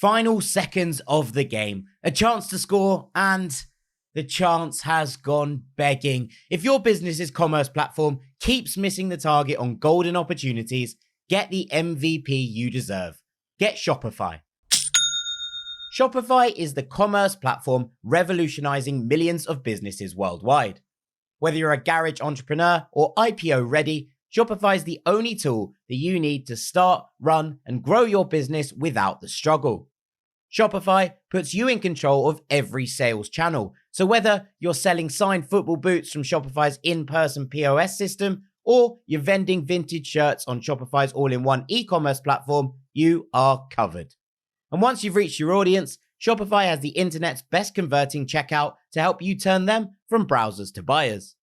Final seconds of the game, a chance to score, and the chance has gone begging. If your business's commerce platform keeps missing the target on golden opportunities, get the MVP you deserve. Get Shopify. Shopify is the commerce platform revolutionizing millions of businesses worldwide. Whether you're a garage entrepreneur or IPO ready, Shopify is the only tool that you need to start, run, and grow your business without the struggle. Shopify puts you in control of every sales channel. So whether you're selling signed football boots from Shopify's in-person POS system, or you're vending vintage shirts on Shopify's all-in-one e-commerce platform, you are covered. And once you've reached your audience, Shopify has the internet's best converting checkout to help you turn them from browsers to buyers.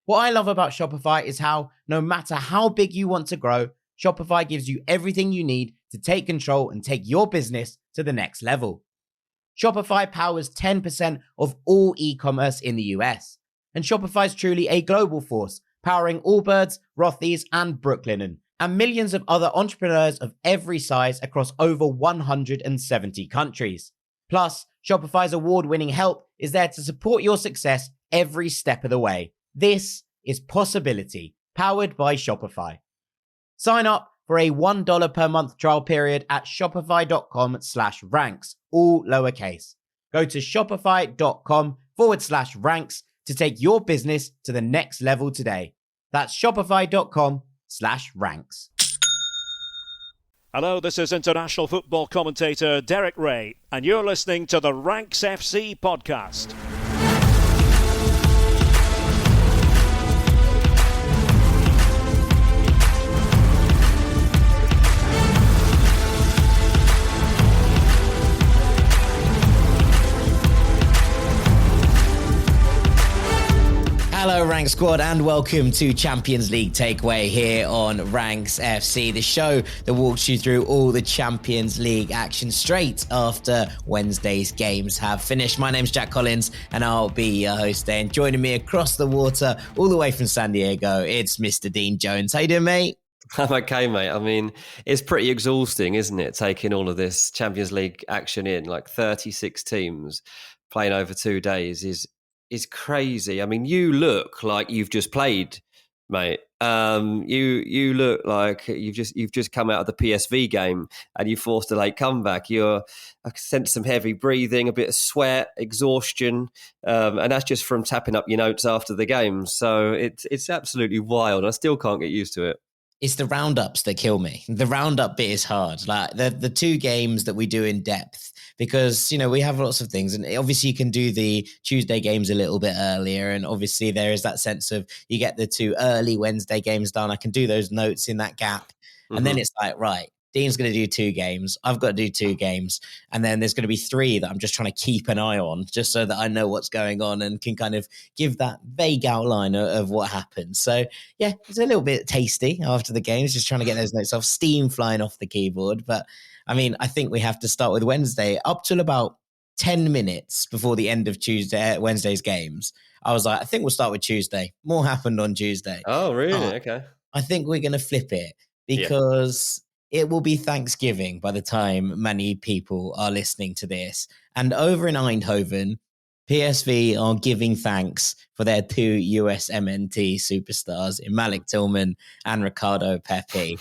What I love about Shopify is how, no matter how big you want to grow, Shopify gives you everything you need to take control and take your business to the next level. Shopify powers 10% of all e-commerce in the US. And Shopify is truly a global force, powering Allbirds, Rothy's, and Brooklinen, and millions of other entrepreneurs of every size across over 170 countries. Plus, Shopify's award-winning help is there to support your success every step of the way. This is Possibility, powered by Shopify. Sign up for a $1 per month trial period at shopify.com/ranks, all lowercase. Go to shopify.com/ranks to take your business to the next level today. That's shopify.com/ranks. Hello, this is international football commentator Derek Ray, and you're listening to the Ranks FC podcast. Hello, Ranks Squad, and welcome to Champions League Takeaway here on Ranks FC, the show that walks you through all the Champions League action straight after Wednesday's games have finished. My name's Jack Collins, and I'll be your host today. And joining me across the water, all the way from San Diego, it's Mr. Dean Jones. How you doing, mate? I'm okay, mate. I mean, it's pretty exhausting, isn't it, taking all of this Champions League action in, like 36 teams playing over 2 days is crazy. I mean, you look like you've just played, mate. You look like you've just come out of the PSV game and you forced a late comeback. I sense some heavy breathing, a bit of sweat, exhaustion, and that's just from tapping up your notes after the game. So it's absolutely wild. I still can't get used to it. It's the roundups that kill me. The roundup bit is hard. Like the 2 games that we do in depth, because, you know, we have lots of things, and obviously you can do the Tuesday games a little bit earlier. And obviously there is that sense of you get the 2 early Wednesday games done. I can do those notes in that gap. And then it's like, right, Dean's going to do 2 games. I've got to do 2 games. And then there's going to be 3 that I'm just trying to keep an eye on, just so that I know what's going on and can kind of give that vague outline of what happened. So, yeah, it's a little bit tasty after the games, just trying to get those notes off, steam flying off the keyboard. But, I mean, I think we have to start with Wednesday. Up till about 10 minutes before the end of Wednesday's games, I was like, I think we'll start with Tuesday. More happened on Tuesday. Oh, really? Okay. I think we're going to flip it because... It will be Thanksgiving by the time many people are listening to this. And over in Eindhoven, PSV are giving thanks for their 2 USMNT superstars in Malik, Tillman and Ricardo, Pepi.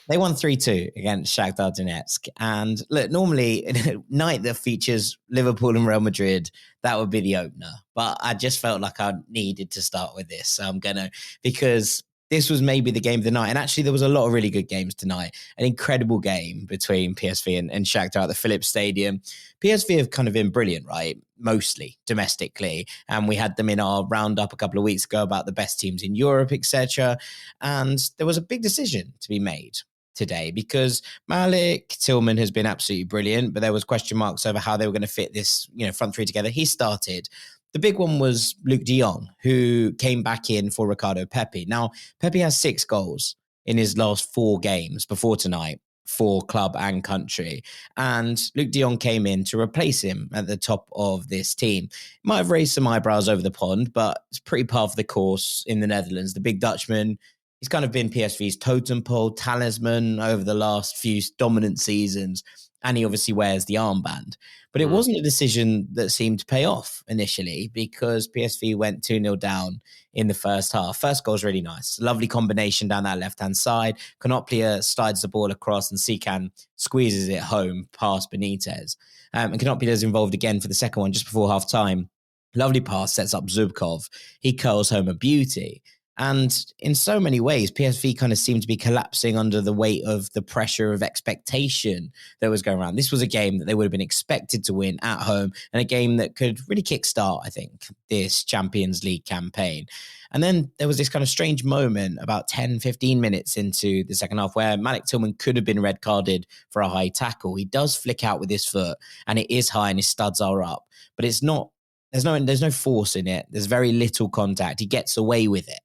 They won 3-2 against Shakhtar Donetsk. And look, normally in a night that features Liverpool and Real Madrid, that would be the opener. But I just felt like I needed to start with this. So I'm going to, because this was maybe the game of the night. And actually, there was a lot of really good games tonight. An incredible game between PSV and Shakhtar at the Philips Stadium. PSV have kind of been brilliant, right? Mostly domestically. And we had them in our roundup a couple of weeks ago about the best teams in Europe, etc. And there was a big decision to be made today because Malik, Tillman has been absolutely brilliant, but there was question marks over how they were going to fit this, front 3 together. He started. The big one was Luke de Jong, who came back in for Ricardo, Pepi. Now, Pepi has 6 goals in his last 4 games before tonight for club and country. And Luke de Jong came in to replace him at the top of this team. Might have raised some eyebrows over the pond, but it's pretty par for the course in the Netherlands. The big Dutchman, he's kind of been PSV's totem pole, talisman over the last few dominant seasons. And he obviously wears the armband. But it wasn't a decision that seemed to pay off initially, because PSV went 2-0 down in the first half. First goal's really nice. Lovely combination down that left-hand side. Konoplia slides the ball across and Sikan squeezes it home past Benitez. And Konoplia's involved again for the second one just before half-time. Lovely pass, sets up Zubkov. He curls home a beauty. And in so many ways, PSV kind of seemed to be collapsing under the weight of the pressure of expectation that was going around. This was a game that they would have been expected to win at home, and a game that could really kickstart, I think, this Champions League campaign. And then there was this kind of strange moment about 10, 15 minutes into the second half where Malik Tillman could have been red carded for a high tackle. He does flick out with his foot, and it is high and his studs are up, but it's not. There's no force in it. There's very little contact. He gets away with it.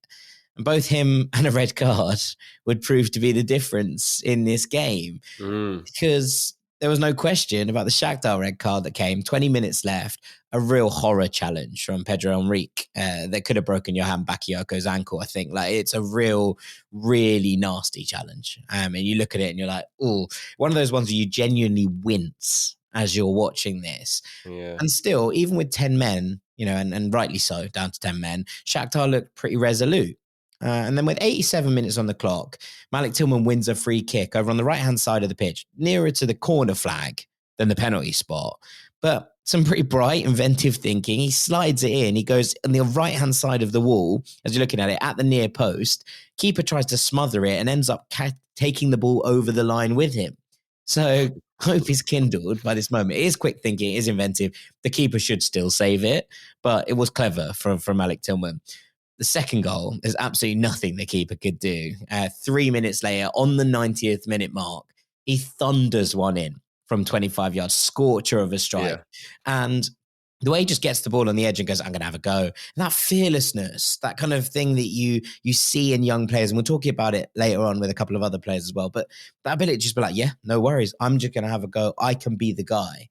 And both him and a red card would prove to be the difference in this game, because there was no question about the Shakhtar red card that came, 20 minutes left, a real horror challenge from Pedro Henrique that could have broken Johan Bakayoko's ankle, I think. Like, it's a really nasty challenge. And you look at it and you're like, oh, one of those ones where you genuinely wince as you're watching this. Yeah. And still, even with 10 men, and rightly so, down to 10 men, Shakhtar looked pretty resolute. And then with 87 minutes on the clock, Malik Tillman wins a free kick over on the right-hand side of the pitch, nearer to the corner flag than the penalty spot. But some pretty bright, inventive thinking. He slides it in. He goes on the right-hand side of the wall, as you're looking at it, at the near post. Keeper tries to smother it and ends up taking the ball over the line with him. So hope is kindled by this moment. It is quick thinking. It is inventive. The keeper should still save it, but it was clever from Malik Tillman. The second goal, there's absolutely nothing the keeper could do. 3 minutes later, on the 90th minute mark, he thunders one in from 25 yards, scorcher of a strike. Yeah. And the way he just gets the ball on the edge and goes, I'm going to have a go. And that fearlessness, that kind of thing that you see in young players, and we're talking about it later on with a couple of other players as well, but that ability to just be like, yeah, no worries. I'm just going to have a go. I can be the guy.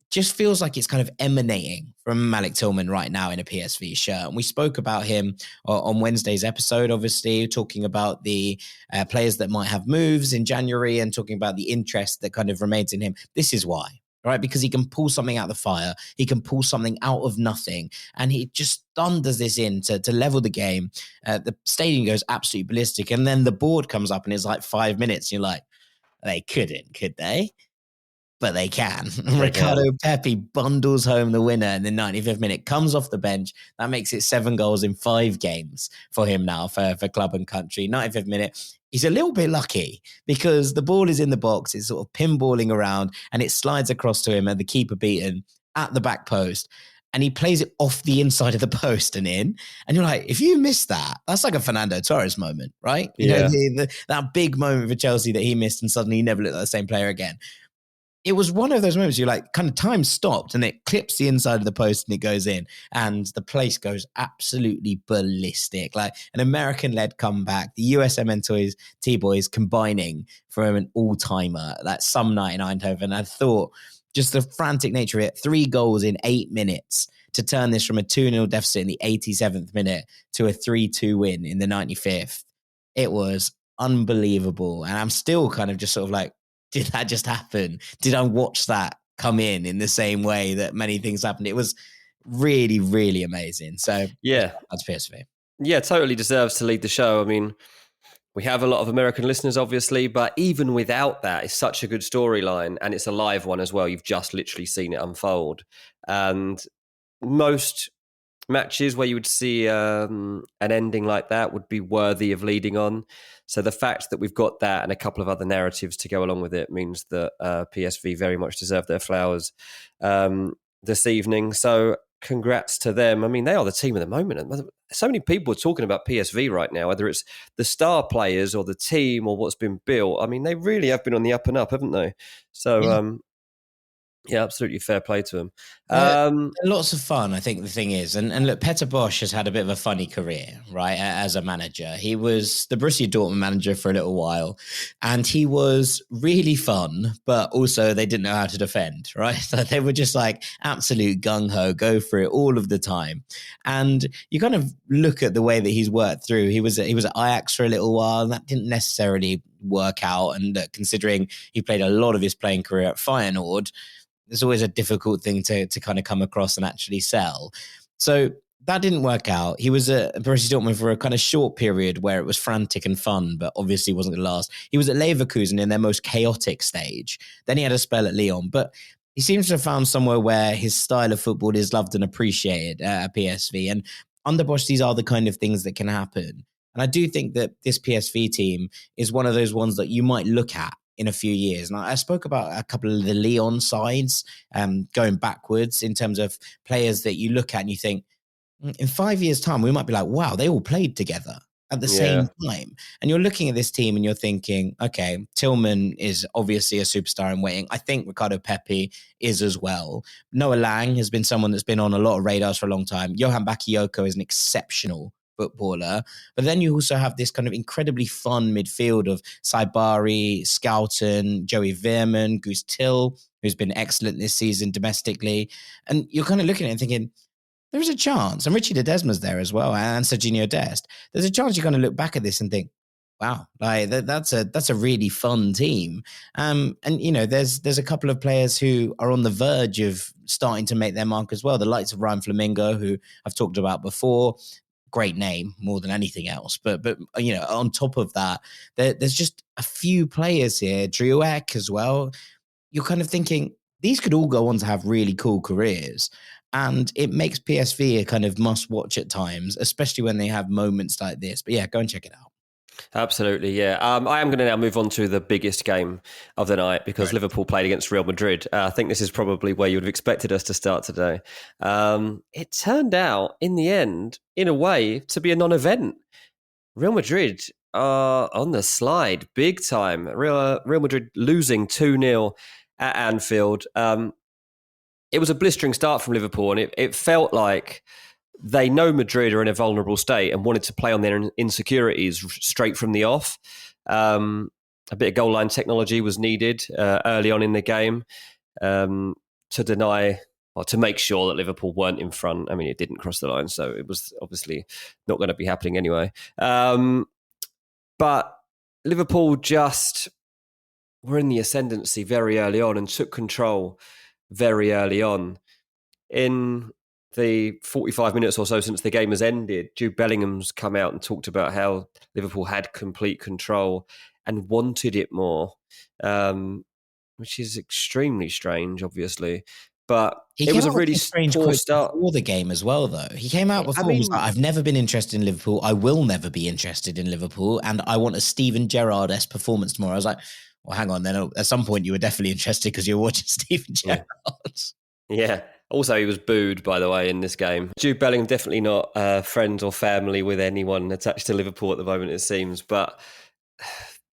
Just feels like it's kind of emanating from Malik Tillman right now in a PSV shirt. And we spoke about him on Wednesday's episode, obviously, talking about the players that might have moves in January and talking about the interest that kind of remains in him. This is why, right? Because he can pull something out of the fire. He can pull something out of nothing. And he just thunders this in to level the game. The stadium goes absolutely ballistic. And then the board comes up and it's like 5 minutes. You're like, they couldn't, could they? But they can. Ricardo Pepi bundles home the winner in the 95th minute, comes off the bench. That makes it 7 goals in 5 games for him now for club and country. 95th minute, he's a little bit lucky because the ball is in the box. It's sort of pinballing around and it slides across to him and the keeper beaten at the back post. And he plays it off the inside of the post and in. And you're like, if you miss that, that's like a Fernando Torres moment, right? Yeah. That big moment for Chelsea that he missed and suddenly he never looked like the same player again. It was one of those moments you're like, kind of time stopped and it clips the inside of the post and it goes in and the place goes absolutely ballistic. Like an American-led comeback, the USMNT boys combining for an all-timer, like some night in Eindhoven. I thought just the frantic nature of it, 3 goals in 8 minutes to turn this from a 2-0 deficit in the 87th minute to a 3-2 win in the 95th. It was unbelievable. And I'm still kind of just sort of like, did that just happen? Did I watch that come in the same way that many things happened? It was really, really amazing. So yeah, that's PSV. Yeah, totally deserves to lead the show. I mean, we have a lot of American listeners, obviously, but even without that, it's such a good storyline and it's a live one as well. You've just literally seen it unfold. And most matches where you would see an ending like that would be worthy of leading on. So the fact that we've got that and a couple of other narratives to go along with it means that PSV very much deserve their flowers this evening. So congrats to them. I mean, they are the team of the moment. So many people are talking about PSV right now, whether it's the star players or the team or what's been built. I mean, they really have been on the up and up, haven't they? So, yeah, absolutely fair play to him. Lots of fun, I think the thing is. And look, Peter Bosz has had a bit of a funny career, right, as a manager. He was the Borussia Dortmund manager for a little while, and he was really fun, but also they didn't know how to defend, right? So they were just like absolute gung-ho, go for it all of the time. And you kind of look at the way that he's worked through. He was at Ajax for a little while, and that didn't necessarily work out. And considering he played a lot of his playing career at Feyenoord, it's always a difficult thing to kind of come across and actually sell. So that didn't work out. He was at Borussia Dortmund for a kind of short period where it was frantic and fun, but obviously wasn't going to last. He was at Leverkusen in their most chaotic stage. Then he had a spell at Lyon, but he seems to have found somewhere where his style of football is loved and appreciated at PSV. And under Bosch, these are the kind of things that can happen. And I do think that this PSV team is one of those ones that you might look at in a few years. And I spoke about a couple of the Lyon sides going backwards in terms of players that you look at and you think, in 5 years' time, we might be like, wow, they all played together at the same time. And you're looking at this team and you're thinking, okay, Tillman is obviously a superstar in waiting. I think Ricardo Pepi is as well. Noah Lang has been someone that's been on a lot of radars for a long time. Johan Bakayoko is an exceptional footballer. But then you also have this kind of incredibly fun midfield of Saibari, Scouten, Joey Veerman, Guus Till, who's been excellent this season domestically. And you're kind of looking at it and thinking, there's a chance, and Richie Ledesma's there as well, and Serginho Dest. There's a chance you're going to look back at this and think, wow, like that's a really fun team. And you know, there's a couple of players who are on the verge of starting to make their mark as well. The likes of Ryan Flamingo, who I've talked about before. Great name more than anything else. But you know, on top of that, there's just a few players here, Driouek as well. You're kind of thinking these could all go on to have really cool careers. And it makes PSV a kind of must watch at times, especially when they have moments like this. But yeah, go and check it out. Absolutely, yeah. I am going to now move on to the biggest game of the night because Liverpool played against Real Madrid. I think this is probably where you would have expected us to start today. It turned out, in the end, in a way, to be a non-event. Real Madrid are on the slide, big time. Real Madrid losing 2-0 at Anfield. It was a blistering start from Liverpool, and it felt like they know Madrid are in a vulnerable state and wanted to play on their insecurities straight from the off. A bit of goal line technology was needed early on in the game to deny or to make sure that Liverpool weren't in front. I mean, it didn't cross the line, so it was obviously not going to be happening anyway. But Liverpool just were in the ascendancy very early on and took control very early on. In the 45 minutes or so since the game has ended, Jude Bellingham's come out and talked about how Liverpool had complete control and wanted it more, which is extremely strange, obviously. But it was a really strange poor start before the game as well, though. He came out before and was like, I've never been interested in Liverpool. I will never be interested in Liverpool. And I want a Steven Gerrard-esque performance tomorrow. I was like, well, hang on, then at some point you were definitely interested because you were watching Steven Gerrard. Yeah. Also, he was booed, by the way, in this game. Jude Bellingham definitely not friends or family with anyone attached to Liverpool at the moment, it seems. But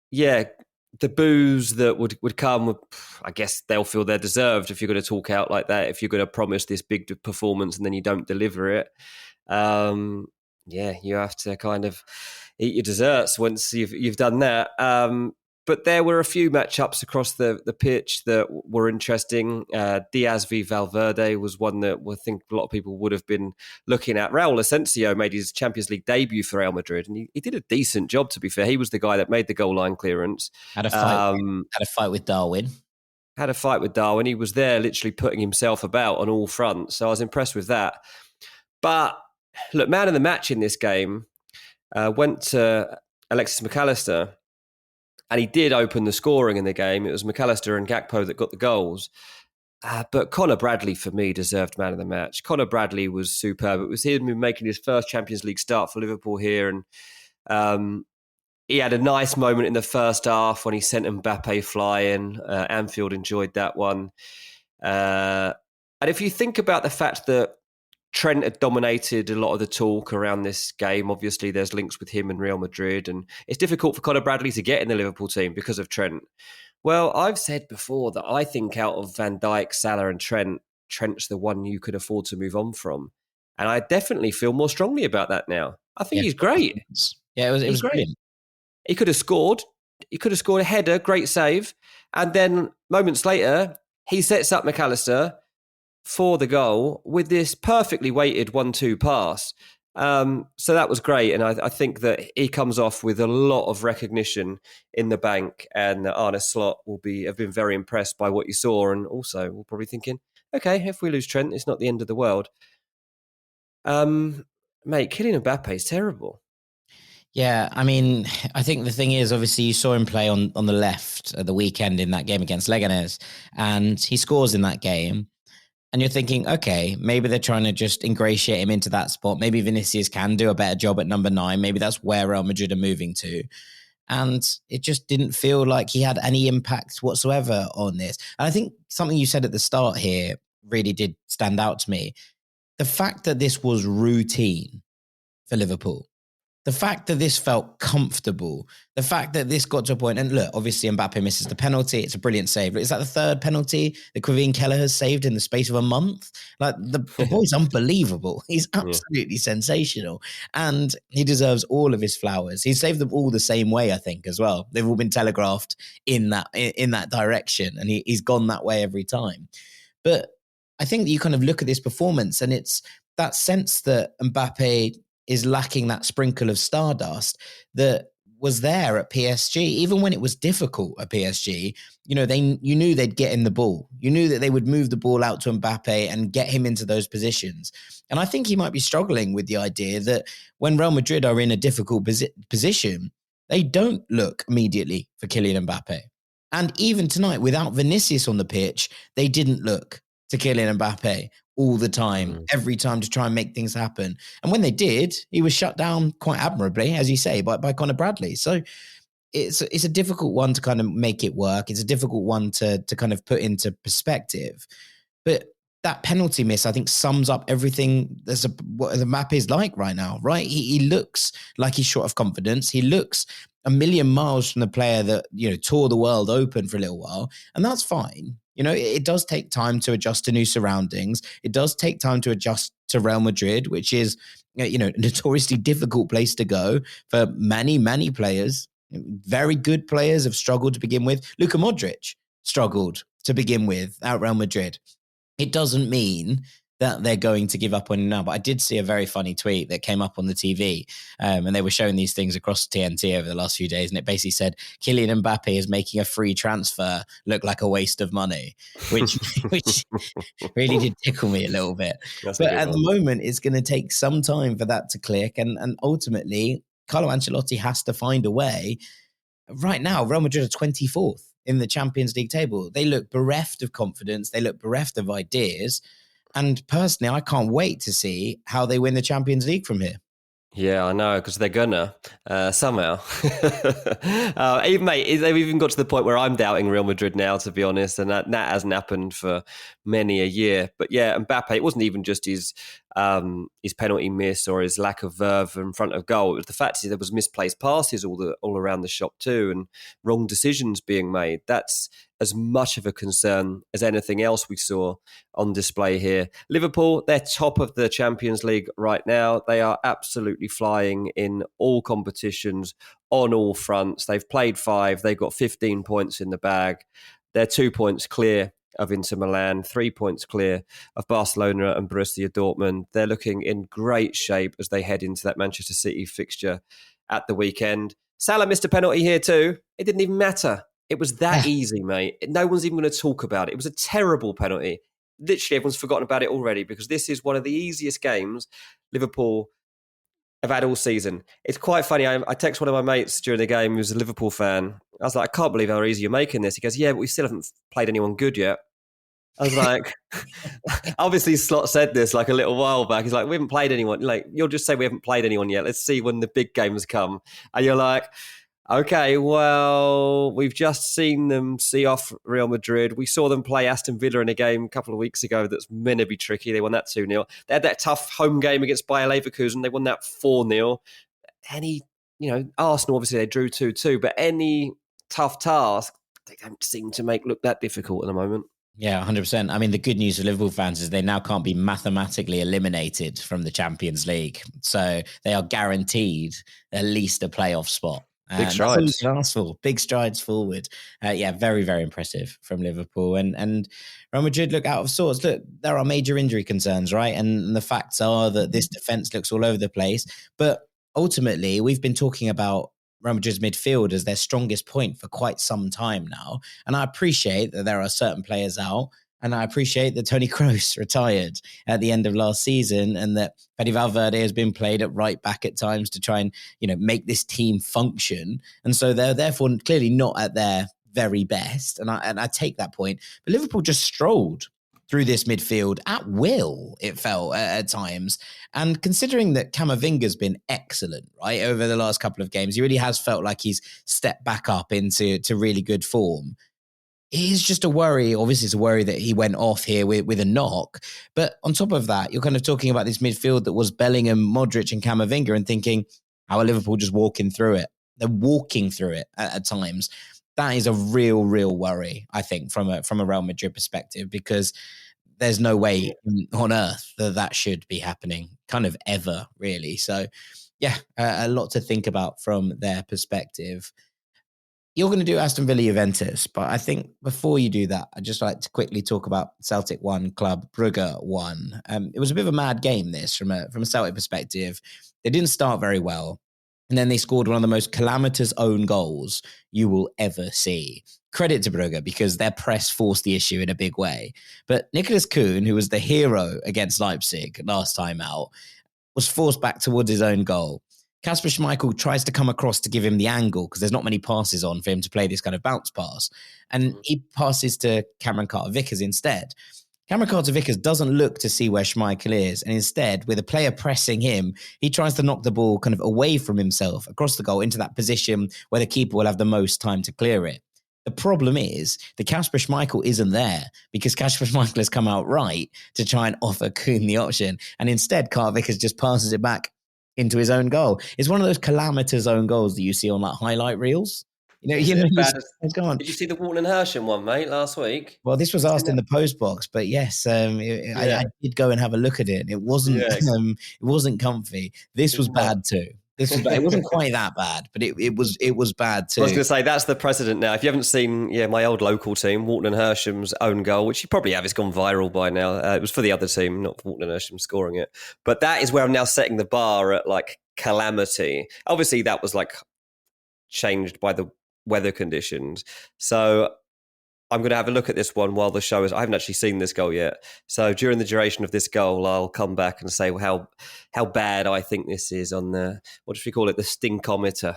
yeah, the boos that would come, I guess they'll feel they're deserved if you're going to talk out like that, if you're going to promise this big performance and then you don't deliver it. Yeah, you have to kind of eat your desserts once you've done that. But there were a few matchups across the pitch that were interesting. Diaz v Valverde was one that I think a lot of people would have been looking at. Raul Asensio made his Champions League debut for Real Madrid, and he did a decent job, to be fair. He was the guy that made the goal line clearance. Had a fight with Darwin. Had a fight with Darwin. He was there literally putting himself about on all fronts, so I was impressed with that. But look, man of the match in this game went to Alexis McAllister. And he did open the scoring in the game. It was McAllister and Gakpo that got the goals. But Conor Bradley, for me, deserved man of the match. Conor Bradley was superb. It was him making his first Champions League start for Liverpool here. And he had a nice moment in the first half when he sent Mbappe flying. Anfield enjoyed that one. And if you think about the fact that Trent had dominated a lot of the talk around this game. Obviously, there's links with him and Real Madrid, and it's difficult for Conor Bradley to get in the Liverpool team because of Trent. Well, I've said before that I think out of Van Dijk, Salah and Trent, Trent's the one you could afford to move on from. And I definitely feel more strongly about that now. I think he's great. Yeah, it was brilliant. He could have scored. He could have scored a header, great save. And then moments later, he sets up McAllister for the goal with this perfectly weighted 1-2 pass. So that was great. And I think that he comes off with a lot of recognition in the bank, and Arne Slot have been very impressed by what you saw. And also we're probably thinking, okay, if we lose Trent, it's not the end of the world. Mate, Kylian Mbappe is terrible. Yeah, I mean, I think the thing is, obviously, you saw him play on the left at the weekend in that game against Leganes, and he scores in that game. And you're thinking, okay, maybe they're trying to just ingratiate him into that spot. Maybe Vinicius can do a better job at number 9. Maybe that's where Real Madrid are moving to. And it just didn't feel like he had any impact whatsoever on this. And I think something you said at the start here really did stand out to me. The fact that this was routine for Liverpool. The fact that this felt comfortable, the fact that this got to a point, and look, obviously Mbappe misses the penalty. It's a brilliant save. Is that the third penalty that Kevin Keller has saved in the space of a month? Like the boy's unbelievable. He's absolutely sensational. And he deserves all of his flowers. He saved them all the same way, I think, as well. They've all been telegraphed in that direction. And he's gone that way every time. But I think that you kind of look at this performance and it's that sense that Mbappe is lacking that sprinkle of stardust that was there at PSG. Even when it was difficult at PSG, you knew they'd get in the ball. You knew that they would move the ball out to Mbappe and get him into those positions. And I think he might be struggling with the idea that when Real Madrid are in a difficult position, they don't look immediately for Kylian Mbappe. And even tonight, without Vinicius on the pitch, they didn't look to Kylian Mbappe all the time, every time to try and make things happen. And when they did, he was shut down quite admirably, as you say, by Conor Bradley. So it's a difficult one to kind of make it work. It's a difficult one to kind of put into perspective. But that penalty miss, I think, sums up everything what the map is like right now, right? He looks like he's short of confidence. He looks a million miles from the player that, tore the world open for a little while. And that's fine. It does take time to adjust to new surroundings. It does take time to adjust to Real Madrid, which is, a notoriously difficult place to go for many, many players. Very good players have struggled to begin with. Luka Modric struggled to begin with at Real Madrid. It doesn't mean that they're going to give up on him now. But I did see a very funny tweet that came up on the TV, and they were showing these things across TNT over the last few days, and it basically said, Kylian Mbappe is making a free transfer look like a waste of money, which really did tickle me a little bit. But at the moment, it's going to take some time for that to click, and ultimately, Carlo Ancelotti has to find a way. Right now, Real Madrid are 24th in the Champions League table. They look bereft of confidence. They look bereft of ideas. And personally, I can't wait to see how they win the Champions League from here. Yeah, I know, because they're gonna somehow. Mate, they've even got to the point where I'm doubting Real Madrid now, to be honest, and that hasn't happened for many a year. But yeah, Mbappe, it wasn't even just his penalty miss or his lack of verve in front of goal. It was the fact that there was misplaced passes all around the shop too, and wrong decisions being made. That's as much of a concern as anything else we saw on display here. Liverpool, they're top of the Champions League right now. They are absolutely flying in all competitions on all fronts. They've played 5. They've got 15 points in the bag. They're 2 points clear of Inter Milan, 3 points clear of Barcelona and Borussia Dortmund. They're looking in great shape as they head into that Manchester City fixture at the weekend. Salah missed a penalty here too. It didn't even matter. It was that easy, mate. No one's even going to talk about it. It was a terrible penalty. Literally, everyone's forgotten about it already because this is one of the easiest games Liverpool have had all season. It's quite funny. I texted one of my mates during the game who's a Liverpool fan. I was like, I can't believe how easy you're making this. He goes, yeah, but we still haven't played anyone good yet. I was like, obviously Slot said this like a little while back. He's like, we haven't played anyone. Like, you'll just say we haven't played anyone yet. Let's see when the big games come. And you're like, okay, well, we've just seen them see off Real Madrid. We saw them play Aston Villa in a game a couple of weeks ago that's meant to be tricky. They won that 2-0. They had that tough home game against Bayer Leverkusen. They won that 4-0. Arsenal, obviously, they drew 2-2, but any tough task, they don't seem to make look that difficult at the moment. Yeah, 100%. I mean, the good news for Liverpool fans is they now can't be mathematically eliminated from the Champions League. So they are guaranteed at least a playoff spot. Big That's all you strides. can ask for. Big strides forward. Yeah, very, very impressive from Liverpool. And Real Madrid look out of sorts. Look, there are major injury concerns, right? And the facts are that this defense looks all over the place. But ultimately, we've been talking about Real Madrid's midfield as their strongest point for quite some time now. And I appreciate that there are certain players out. And I appreciate that Toni Kroos retired at the end of last season and that Fede Valverde has been played at right back at times to try and, make this team function. And so they're therefore clearly not at their very best. And I take that point. But Liverpool just strolled through this midfield at will, it felt at times. And considering that Camavinga's been excellent, right, over the last couple of games, he really has felt like he's stepped back up into really good form. It's just a worry. Obviously, it's a worry that he went off here with a knock. But on top of that, you're kind of talking about this midfield that was Bellingham, Modric, and Camavinga and thinking, how are Liverpool just walking through it? They're walking through it at times. That is a real, real worry, I think, from a Real Madrid perspective, because there's no way on earth that should be happening kind of ever, really. So, yeah, a lot to think about from their perspective. You're going to do Aston Villa Juventus, but I think before you do that, I'd just like to quickly talk about Celtic 1, Club Brugge 1. It was a bit of a mad game, this, from a Celtic perspective. They didn't start very well, and then they scored one of the most calamitous own goals you will ever see. Credit to Brugge, because their press forced the issue in a big way. But Nicholas Kuhn, who was the hero against Leipzig last time out, was forced back towards his own goal. Kasper Schmeichel tries to come across to give him the angle because there's not many passes on for him to play this kind of bounce pass. And he passes to Cameron Carter-Vickers instead. Cameron Carter-Vickers doesn't look to see where Schmeichel is. And instead, with a player pressing him, he tries to knock the ball kind of away from himself across the goal into that position where the keeper will have the most time to clear it. The problem is that Kasper Schmeichel isn't there because Kasper Schmeichel has come out right to try and offer Kuhn the option. And instead, Carter-Vickers just passes it back into his own goal. It's one of those calamitous own goals that you see on like highlight reels. Did you see the Walton and Hersham one, mate, last week? Well, this was asked in the post box, but yes, I did go and have a look at it. It wasn't it wasn't comfy. This was bad too. It wasn't quite that bad, but it was bad too. I was going to say, that's the precedent now. If you haven't seen, my old local team, Walton and Hersham's own goal, which you probably have, it's gone viral by now. It was for the other team, not for Walton and Hersham scoring it. But that is where I'm now setting the bar at like calamity. Obviously, that was like changed by the weather conditions. So I'm going to have a look at this one while the show is. I haven't actually seen this goal yet. So during the duration of this goal, I'll come back and say how bad I think this is on the, what should we call it? The stinkometer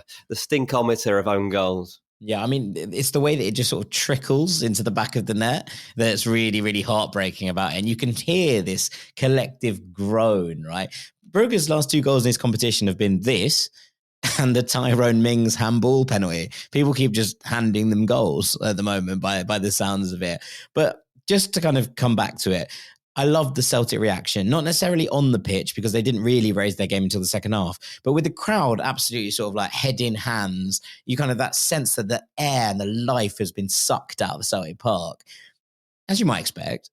of own goals. Yeah, I mean, it's the way that it just sort of trickles into the back of the net that's really, really heartbreaking about it. And you can hear this collective groan, right? Brugge's last 2 goals in this competition have been this and the Tyrone Mings handball penalty. People keep just handing them goals at the moment by the sounds of it. But just to kind of come back to it, I loved the Celtic reaction, not necessarily on the pitch because they didn't really raise their game until the second half, but with the crowd absolutely sort of like head in hands, you kind of that sense that the air and the life has been sucked out of Celtic Park. As you might expect,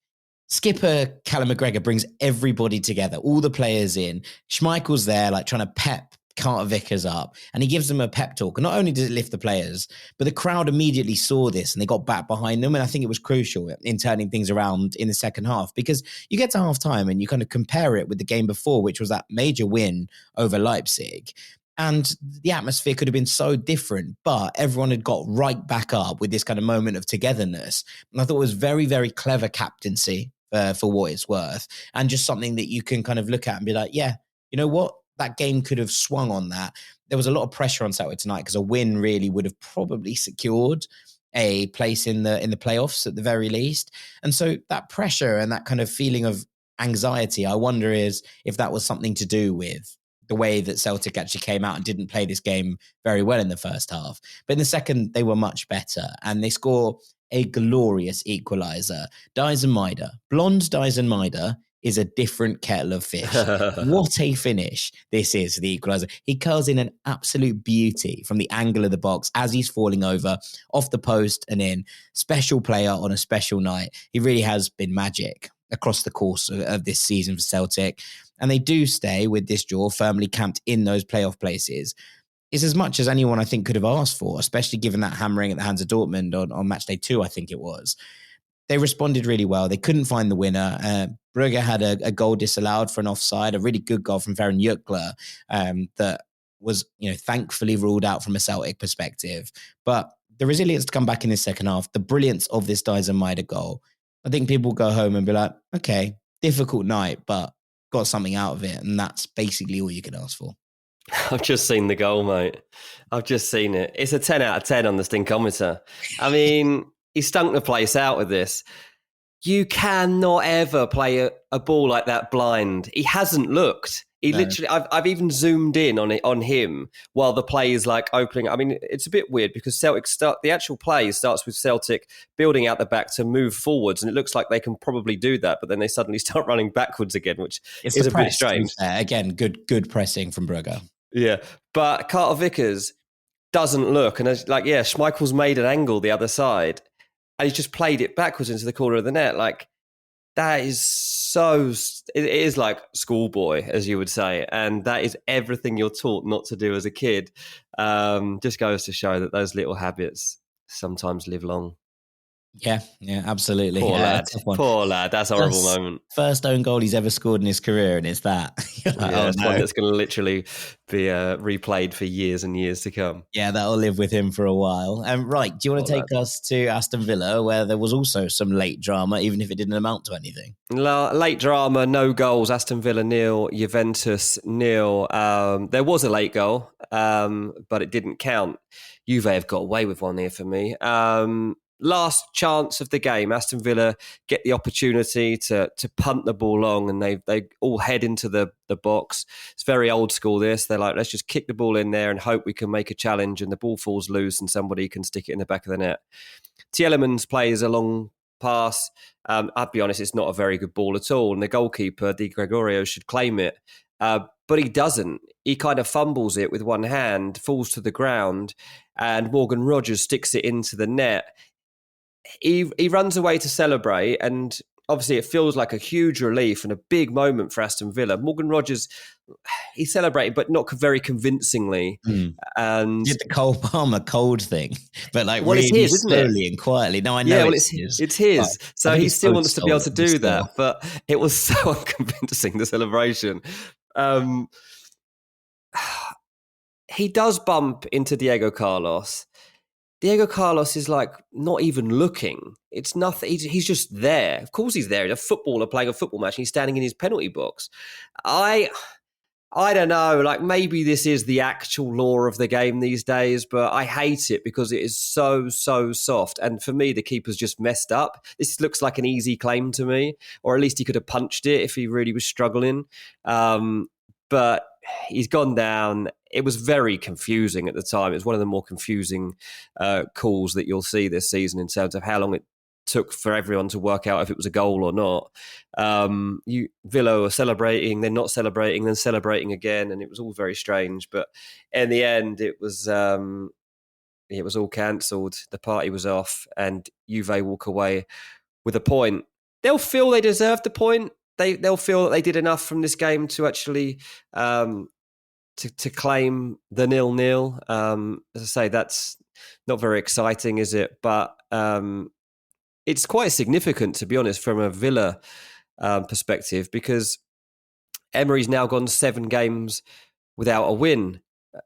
skipper Callum McGregor brings everybody together, all the players in. Schmeichel's there, like trying to pep Carter-Vickers up, and he gives them a pep talk. And not only did it lift the players, but the crowd immediately saw this and they got back behind them. And I think it was crucial in turning things around in the second half, because you get to half time and you kind of compare it with the game before, which was that major win over Leipzig. And the atmosphere could have been so different, but everyone had got right back up with this kind of moment of togetherness. And I thought it was very, very clever captaincy for what it's worth. And just something that you can kind of look at and be like, yeah, you know what? That game could have swung on that. There was a lot of pressure on Celtic tonight because a win really would have probably secured a place in the playoffs at the very least. And so that pressure and that kind of feeling of anxiety, I wonder is if that was something to do with the way that Celtic actually came out and didn't play this game very well in the first half. But in the second, they were much better and they score a glorious equaliser. Daezen Maeda, blonde Daezen Maeda, is a different kettle of fish. What a finish this is, the equaliser. He curls in an absolute beauty from the angle of the box as he's falling over, off the post and in. Special player on a special night. He really has been magic across the course of this season for Celtic. And they do stay with this draw firmly camped in those playoff places. is as much as anyone I think could have asked for, especially given that hammering at the hands of Dortmund on match day 2, I think it was. They responded really well. They couldn't find the winner. Brugge had a goal disallowed for an offside, a really good goal from Ferran Jutgler that was, thankfully ruled out from a Celtic perspective. But the resilience to come back in the second half, the brilliance of this Daezen Maeda goal, I think people go home and be like, okay, difficult night, but got something out of it. And that's basically all you can ask for. I've just seen the goal, mate. I've just seen it. It's a 10 out of 10 on the stinkometer. I mean, he stunk the place out with this. You cannot ever play a ball like that blind. He hasn't looked. He literally, I've even zoomed in on him while the play is like opening. I mean, it's a bit weird because the actual play starts with Celtic building out the back to move forwards, and it looks like they can probably do that, but then they suddenly start running backwards again, which is a bit strange. Again, good pressing from Brugge. Yeah, but Carter-Vickers doesn't look, and Schmeichel's made an angle the other side, and he's just played it backwards into the corner of the net. Like, that is it is like schoolboy, as you would say. And that is everything you're taught not to do as a kid. Just goes to show that those little habits sometimes live long. Yeah, absolutely. Poor lad. That's a horrible moment. First own goal he's ever scored in his career, and it's that. It's one that's going to literally be replayed for years and years to come. Yeah, that'll live with him for a while. Right, do you want to take us to Aston Villa, where there was also some late drama, even if it didn't amount to anything? Late drama, no goals. Aston Villa 0, Juventus 0. There was a late goal, but it didn't count. Juve have got away with one here for me. Last chance of the game, Aston Villa get the opportunity to punt the ball long, and they all head into the box. It's very old school, this. They're like, let's just kick the ball in there and hope we can make a challenge, and the ball falls loose and somebody can stick it in the back of the net. Tillman plays a long pass. I'll be honest, it's not a very good ball at all, and the goalkeeper, Di Gregorio, should claim it. But he doesn't. He kind of fumbles it with one hand, falls to the ground, and Morgan Rogers sticks it into the net. He runs away to celebrate, and obviously it feels like a huge relief and a big moment for Aston Villa. Morgan Rogers, he celebrated, but not very convincingly. And did the Cole Palmer cold thing, but really it's his, slowly and quietly. No, I know it's his. So he still wants to be able to do that, but it was so unconvincing, the celebration. He does bump into Diego Carlos. Diego Carlos is like not even looking. It's nothing. He's just there. Of course he's there. He's a footballer playing a football match, and he's standing in his penalty box. I don't know. Like, maybe this is the actual law of the game these days, but I hate it because it is so soft. And for me, the keeper's just messed up. This looks like an easy claim to me, or at least he could have punched it if he really was struggling. But he's gone down. It was very confusing at the time. It was one of the more confusing calls that you'll see this season in terms of how long it took for everyone to work out if it was a goal or not. Villa were celebrating, then not celebrating, then celebrating again, and it was all very strange. But in the end, it was all cancelled. The party was off, and Juve walk away with a point. They'll feel they deserved the point. They'll feel that they did enough from this game to actually to claim the 0-0. As I say, that's not very exciting, is it? But it's quite significant, to be honest, from a Villa perspective, because Emery's now gone 7 games without a win,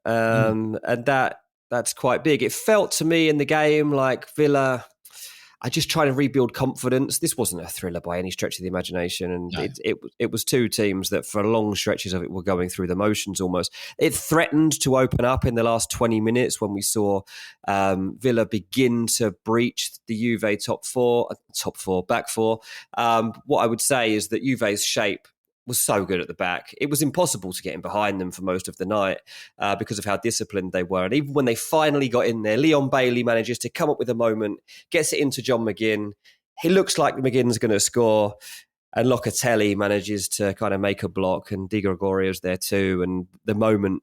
and that's quite big. It felt to me in the game like Villa are just trying to rebuild confidence. This wasn't a thriller by any stretch of the imagination, and no. It was 2 teams that for long stretches of it were going through the motions almost. It threatened to open up in the last 20 minutes when we saw Villa begin to breach the Juve back four. What I would say is that Juve's shape was so good at the back. It was impossible to get in behind them for most of the night because of how disciplined they were. And even when they finally got in there, Leon Bailey manages to come up with a moment, gets it into John McGinn. He looks like McGinn's going to score, and Locatelli manages to kind of make a block, and Di Gregorio's there too, and the moment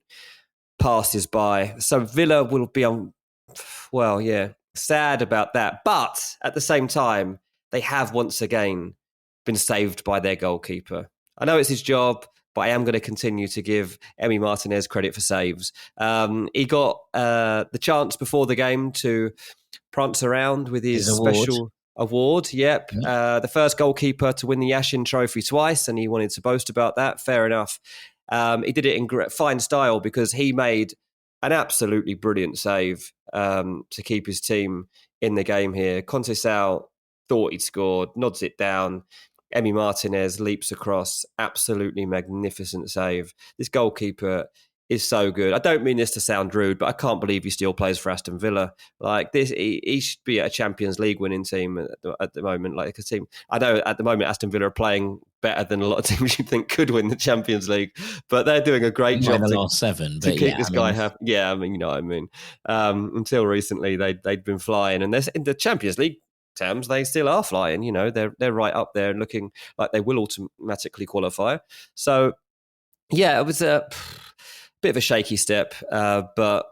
passes by. So Villa will be sad about that. But at the same time, they have once again been saved by their goalkeeper. I know it's his job. but I am going to continue to give Emi Martinez credit for saves. He got the chance before the game to prance around with his special award. Yep. The first goalkeeper to win the Yashin Trophy twice, and he wanted to boast about that. Fair enough. He did it in fine style because he made an absolutely brilliant save to keep his team in the game here. Conceição thought he'd scored, nods it down. Emi Martinez leaps across. Absolutely magnificent save. This goalkeeper is so good. I don't mean this to sound rude, but I can't believe he still plays for Aston Villa. Like this, he should be at a Champions League winning team at the moment. Like a team, I know at the moment Aston Villa are playing better than a lot of teams you think could win the Champions League, but they're doing a great job in the last 7 to keep this guy happy. Yeah, I mean, you know what I mean. Until recently, they'd been flying, and in the Champions League terms, they still are flying. You know, they're right up there and looking like they will automatically qualify. So, yeah, it was a bit of a shaky step, but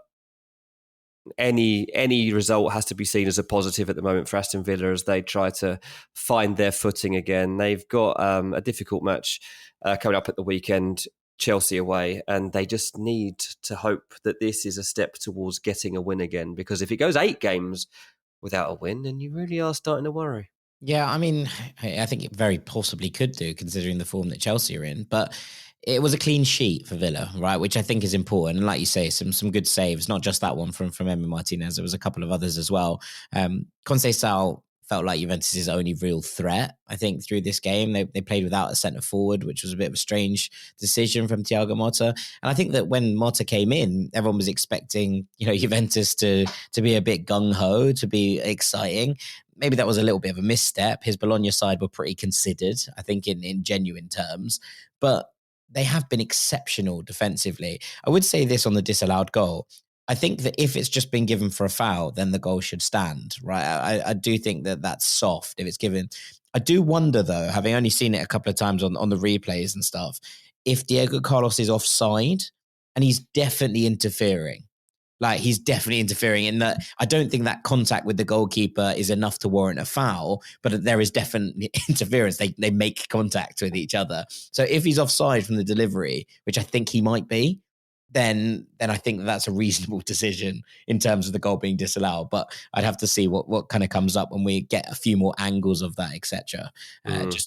any result has to be seen as a positive at the moment for Aston Villa as they try to find their footing again. They've got a difficult match coming up at the weekend, Chelsea away, and they just need to hope that this is a step towards getting a win again, because if it goes 8 games without a win, then you really are starting to worry. Yeah, I mean, I think it very possibly could do, considering the form that Chelsea are in, but it was a clean sheet for Villa, right? Which I think is important. And like you say, some good saves, not just that one from Emi Martinez. There was a couple of others as well. Conceição felt like Juventus' only real threat, I think, through this game. They played without a centre forward, which was a bit of a strange decision from Thiago Motta. And I think that when Motta came in, everyone was expecting, Juventus to be a bit gung-ho, to be exciting. Maybe that was a little bit of a misstep. His Bologna side were pretty considered, I think, in genuine terms. But they have been exceptional defensively. I would say this on the disallowed goal. I think that if it's just been given for a foul, then the goal should stand, right? I do think that that's soft if it's given. I do wonder, though, having only seen it a couple of times on the replays and stuff, if Diego Carlos is offside, and he's definitely interfering. Like, he's definitely interfering in that. I don't think that contact with the goalkeeper is enough to warrant a foul, but there is definitely interference. They make contact with each other. So if he's offside from the delivery, which I think he might be, then I think that's a reasonable decision in terms of the goal being disallowed. But I'd have to see what kind of comes up when we get a few more angles of that, etc.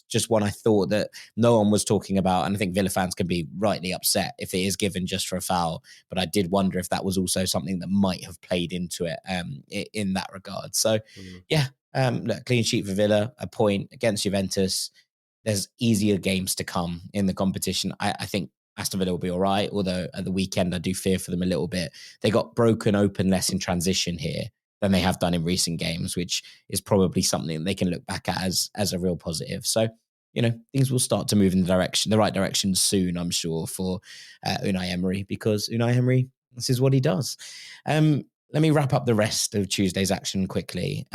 Just one I thought that no one was talking about, and I think Villa fans can be rightly upset if it is given just for a foul. But I did wonder if that was also something that might have played into it in that regard. So, look, clean sheet for Villa, a point against Juventus. There's easier games to come in the competition. I think Aston Villa will be all right, although at the weekend I do fear for them a little bit. They got broken open less in transition here than they have done in recent games, which is probably something they can look back at as a real positive. So, things will start to move in the right direction soon, I'm sure, for Unai Emery, because Unai Emery, this is what he does. Let me wrap up the rest of Tuesday's action quickly.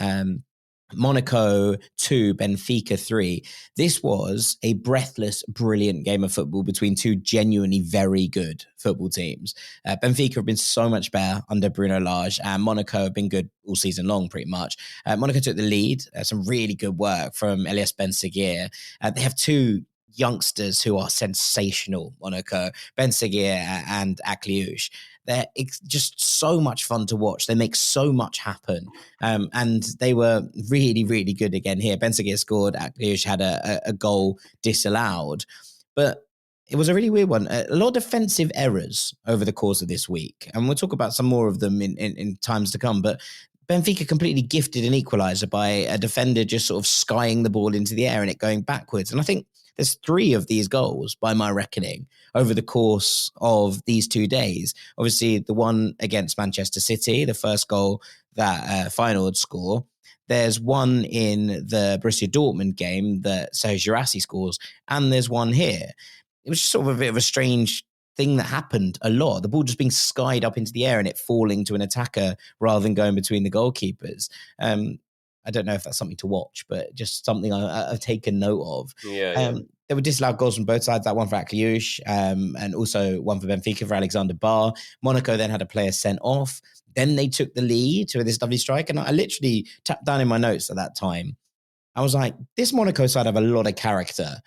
Monaco 2, Benfica 3. This was a breathless, brilliant game of football between two genuinely very good football teams. Benfica have been so much better under Bruno Lage, and Monaco have been good all season long, pretty much. Monaco took the lead. Some really good work from Elias Ben-Seguir. They have two youngsters who are sensational, Monaco, Ben-Seguir and Akliouche. They're just so much fun to watch. They make so much happen. And they were really, really good again here. Ben-Seguir scored. Akliouche had a goal disallowed. But it was a really weird one. A lot of defensive errors over the course of this week. And we'll talk about some more of them in times to come. But Benfica completely gifted an equaliser by a defender just sort of skying the ball into the air and it going backwards. And I think there's 3 of these goals, by my reckoning, over the course of these 2 days. Obviously, the one against Manchester City, the first goal that Feyenoord score. There's one in the Borussia Dortmund game that Serge Girassi scores, and there's one here. It was just sort of a bit of a strange thing that happened a lot. The ball just being skied up into the air and it falling to an attacker rather than going between the goalkeepers. I don't know if that's something to watch, but just something I've taken note of. There were disallowed goals from both sides, that one for Akliouche, and also one for Benfica for Alexander Barr. Monaco then had a player sent off. Then they took the lead to this lovely strike. And I literally tapped down in my notes at that time. I was like, this Monaco side have a lot of character.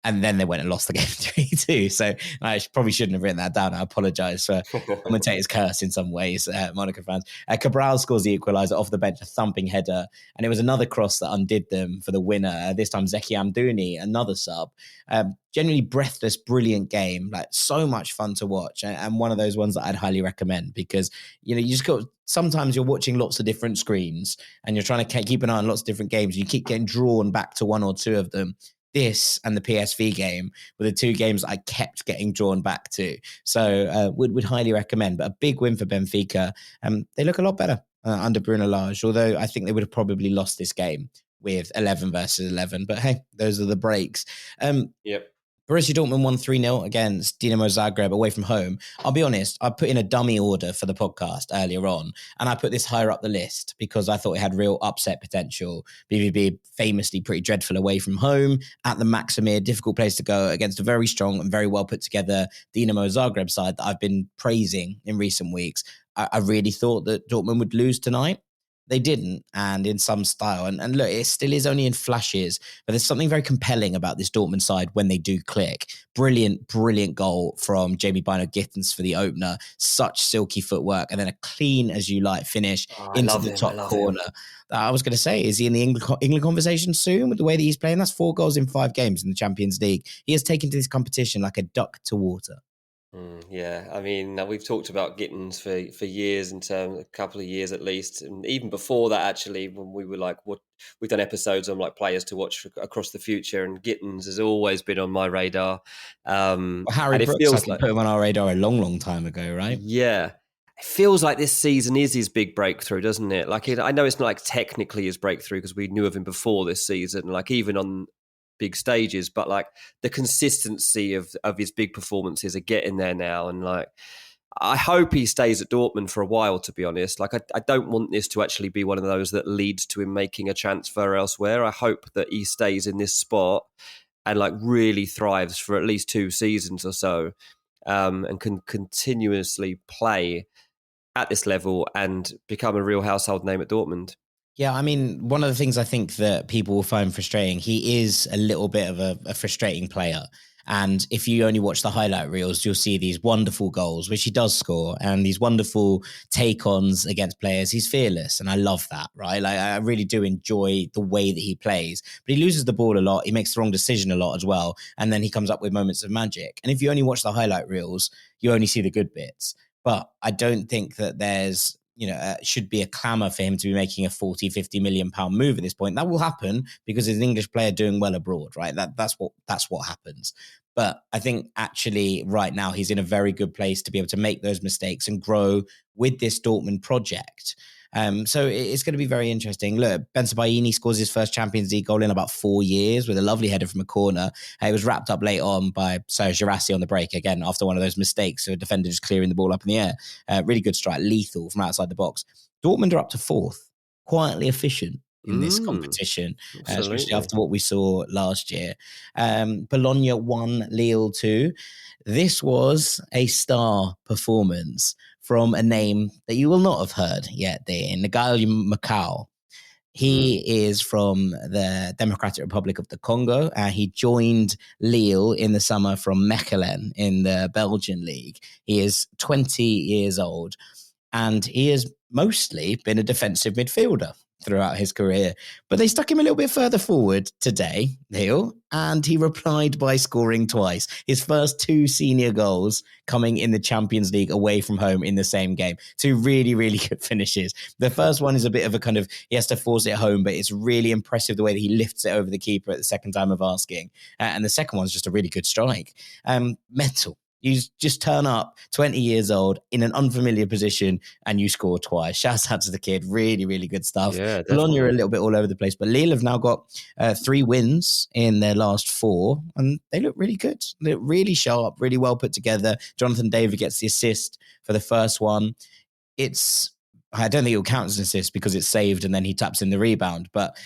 And then they went and lost the game 3-2. So I probably shouldn't have written that down. I apologise for commentator's curse in some ways, Monaco fans. Cabral scores the equaliser off the bench, a thumping header. And it was another cross that undid them for the winner. This time, Zeki Amdouni, another sub. Genuinely breathless, brilliant game. Like, so much fun to watch. And one of those ones that I'd highly recommend because, you just got... Sometimes you're watching lots of different screens and you're trying to keep an eye on lots of different games. You keep getting drawn back to one or two of them. This and the PSV game were the two games I kept getting drawn back to. So would highly recommend. But a big win for Benfica. They look a lot better under Bruno Lage, although I think they would have probably lost this game with 11 versus 11. But hey, those are the breaks. Yep. Borussia Dortmund won 3-0 against Dinamo Zagreb away from home. I'll be honest, I put in a dummy order for the podcast earlier on, and I put this higher up the list because I thought it had real upset potential. BVB famously pretty dreadful away from home at the Maximir, difficult place to go against a very strong and very well put together Dinamo Zagreb side that I've been praising in recent weeks. I really thought that Dortmund would lose tonight. They didn't, and in some style. And look, it still is only in flashes, but there's something very compelling about this Dortmund side when they do click. Brilliant, brilliant goal from Jamie Bino Gittens for the opener. Such silky footwork, and then a clean as you like finish into the top corner. I was going to say, is he in the England conversation soon with the way that he's playing? That's 4 goals in 5 games in the Champions League. He has taken to this competition like a duck to water. Yeah, I mean, we've talked about Gittens for years, a couple of years at least, and even before that, actually, when we were like, we've done episodes on like players to watch across the future, and Gittens has always been on my radar. Harry Brooks, I think, put him on our radar a long, long time ago, right? Yeah. It feels like this season is his big breakthrough, doesn't it? Like, I know it's not like technically his breakthrough because we knew of him before this season, like even on big stages, but like the consistency of his big performances are getting there now. And like, I hope he stays at Dortmund for a while, to be honest. Like, I don't want this to actually be one of those that leads to him making a transfer elsewhere. I hope that he stays in this spot and like really thrives for at least 2 seasons or so, and can continuously play at this level and become a real household name at Dortmund. Yeah, I mean, one of the things I think that people will find frustrating, he is a little bit of a frustrating player. And if you only watch the highlight reels, you'll see these wonderful goals, which he does score, and these wonderful take-ons against players. He's fearless, and I love that, right? Like, I really do enjoy the way that he plays. But he loses the ball a lot. He makes the wrong decision a lot as well. And then he comes up with moments of magic. And if you only watch the highlight reels, you only see the good bits. But I don't think that there's... should be a clamour for him to be making a 40, 50 million pound move at this point. That will happen because he's an English player doing well abroad, right? That's what happens. But I think actually right now he's in a very good place to be able to make those mistakes and grow with this Dortmund project. So it's going to be very interesting. Look, Bensebaini scores his first Champions League goal in about 4 years with a lovely header from a corner. It was wrapped up late on by Serge Girassi on the break, again, after one of those mistakes. So a defender just clearing the ball up in the air. Really good strike, lethal from outside the box. Dortmund are up to 4th, quietly efficient in this competition, especially after what we saw last year. Bologna 1, Lille 2. This was a star performance from a name that you will not have heard yet, Ngal'ayel Macau. He is from the Democratic Republic of the Congo. He joined Lille in the summer from Mechelen in the Belgian league. He is 20 years old, and he has mostly been a defensive midfielder throughout his career. But they stuck him a little bit further forward today, Neil, and he replied by scoring twice. His first 2 senior goals coming in the Champions League away from home in the same game. 2 really, really good finishes. The first one is a bit of a kind of, he has to force it home, but it's really impressive the way that he lifts it over the keeper at the second time of asking. And the second one's just a really good strike. Mental. You just turn up 20 years old in an unfamiliar position and you score twice. Shout out to the kid. Really, really good stuff. Yeah, Bologna are a little bit all over the place, but Lille have now got 3 wins in their last 4, and they look really good. They look really sharp, really well put together. Jonathan David gets the assist for the first one. I don't think it will count as an assist because it's saved and then he taps in the rebound, but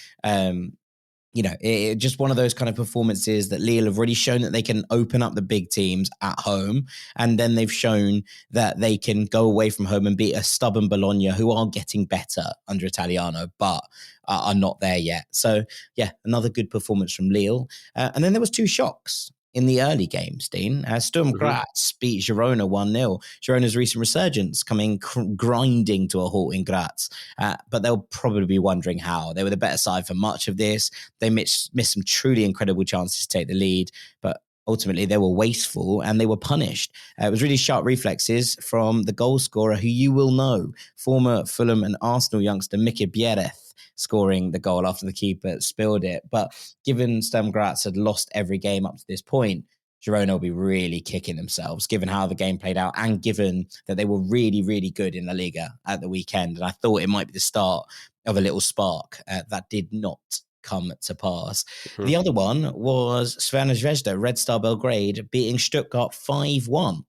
just one of those kind of performances that Lille have already shown that they can open up the big teams at home. And then they've shown that they can go away from home and beat a stubborn Bologna, who are getting better under Italiano, but are not there yet. So, yeah, another good performance from Lille. And then there was two shocks in the early games, Dean. Sturm Graz beat Girona 1-0. Girona's recent resurgence coming grinding to a halt in Graz. But they'll probably be wondering how. They were the better side for much of this. They missed some truly incredible chances to take the lead, but ultimately they were wasteful and they were punished. It was really sharp reflexes from the goal scorer, who you will know, former Fulham and Arsenal youngster Miki Biereth, scoring the goal after the keeper spilled it. But given Sturm Graz had lost every game up to this point, Girona will be really kicking themselves, given how the game played out and given that they were really, really good in La Liga at the weekend. And I thought it might be the start of a little spark that did not come to pass. The other one was Crvena Zvezda, Red Star Belgrade, beating Stuttgart 5-1.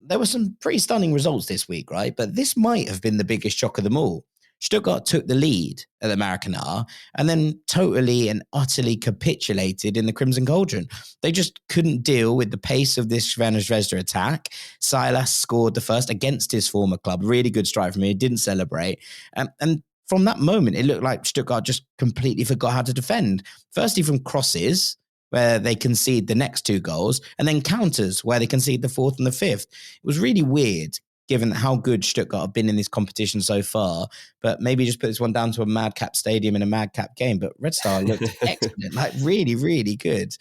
There were some pretty stunning results this week, right? But this might have been the biggest shock of them all. Stuttgart took the lead at the Maracanã and then totally and utterly capitulated in the Crimson Cauldron. They just couldn't deal with the pace of this Crvena Zvezda attack. Silas scored the first against his former club. Really good strike from him. He didn't celebrate. And from that moment, it looked like Stuttgart just completely forgot how to defend. Firstly, from crosses, where they concede the next two goals, and then counters, where they concede the fourth and the fifth. It was really weird, given how good Stuttgart have been in this competition so far. But maybe just put this one down to a madcap stadium in a madcap game. But Red Star looked excellent, like really, really good.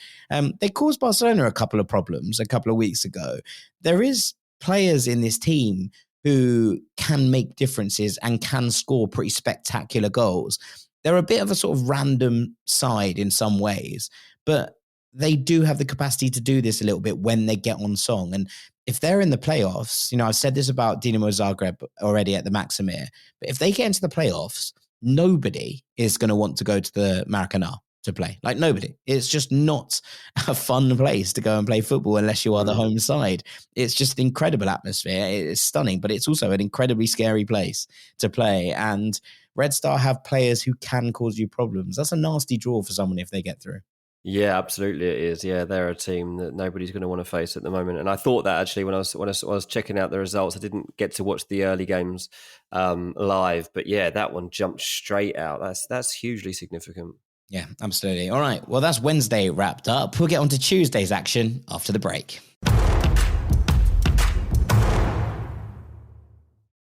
They caused Barcelona a couple of problems a couple of weeks ago. There is players in this team who can make differences and can score pretty spectacular goals. They're a bit of a sort of random side in some ways, but they do have the capacity to do this a little bit when they get on song. And if they're in the playoffs, I've said this about Dinamo Zagreb already at the Maximir, but if they get into the playoffs, nobody is going to want to go to the Maracanã to play. Like, nobody. It's just not a fun place to go and play football unless you are the home side. It's just an incredible atmosphere. It's stunning, but it's also an incredibly scary place to play. And Red Star have players who can cause you problems. That's a nasty draw for someone if they get through. Yeah, absolutely it is. Yeah, they're a team that nobody's going to want to face at the moment. And I thought that actually when I was checking out the results, I didn't get to watch the early games live. But yeah, that one jumped straight out. That's hugely significant. Yeah, absolutely. All right. Well, that's Wednesday wrapped up. We'll get on to Tuesday's action after the break.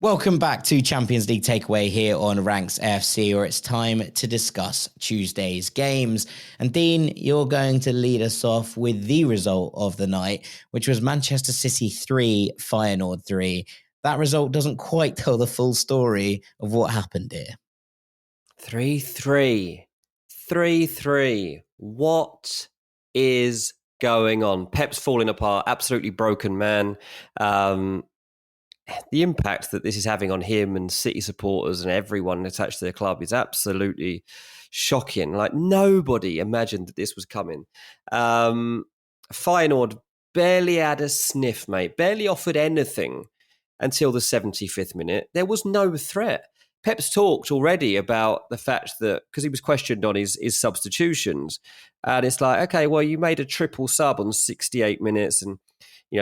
Welcome back to Champions League Takeaway here on Ranks AFC, where it's time to discuss Tuesday's games. And Dean, you're going to lead us off with the result of the night, which was Manchester City 3, Feyenoord 3. That result doesn't quite tell the full story of what happened here. 3-3. 3-3. What is going on? Pep's falling apart, absolutely broken man. The impact that this is having on him and City supporters and everyone attached to the club is absolutely shocking. Like, nobody imagined that this was coming. Feyenoord barely had a sniff, mate. Barely offered anything until the 75th minute. There was no threat. Pep's talked already about the fact that, because he was questioned on his substitutions, and it's like, okay, well, you made a triple sub on 68 minutes and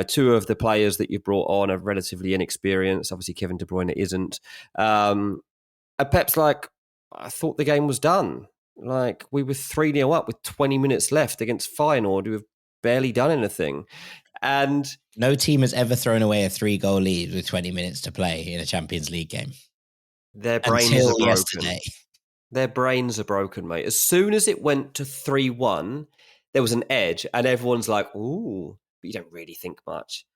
two of the players that you brought on are relatively inexperienced. Obviously, Kevin De Bruyne isn't. And Pep's like, I thought the game was done. Like, we were 3-0 up with 20 minutes left against Feyenoord, who have barely done anything. And no team has ever thrown away a 3-goal lead with 20 minutes to play in a Champions League game. Their brains are broken. Yesterday. Their brains are broken, mate. As soon as it went to 3-1, there was an edge, and everyone's like, ooh. But you don't really think much.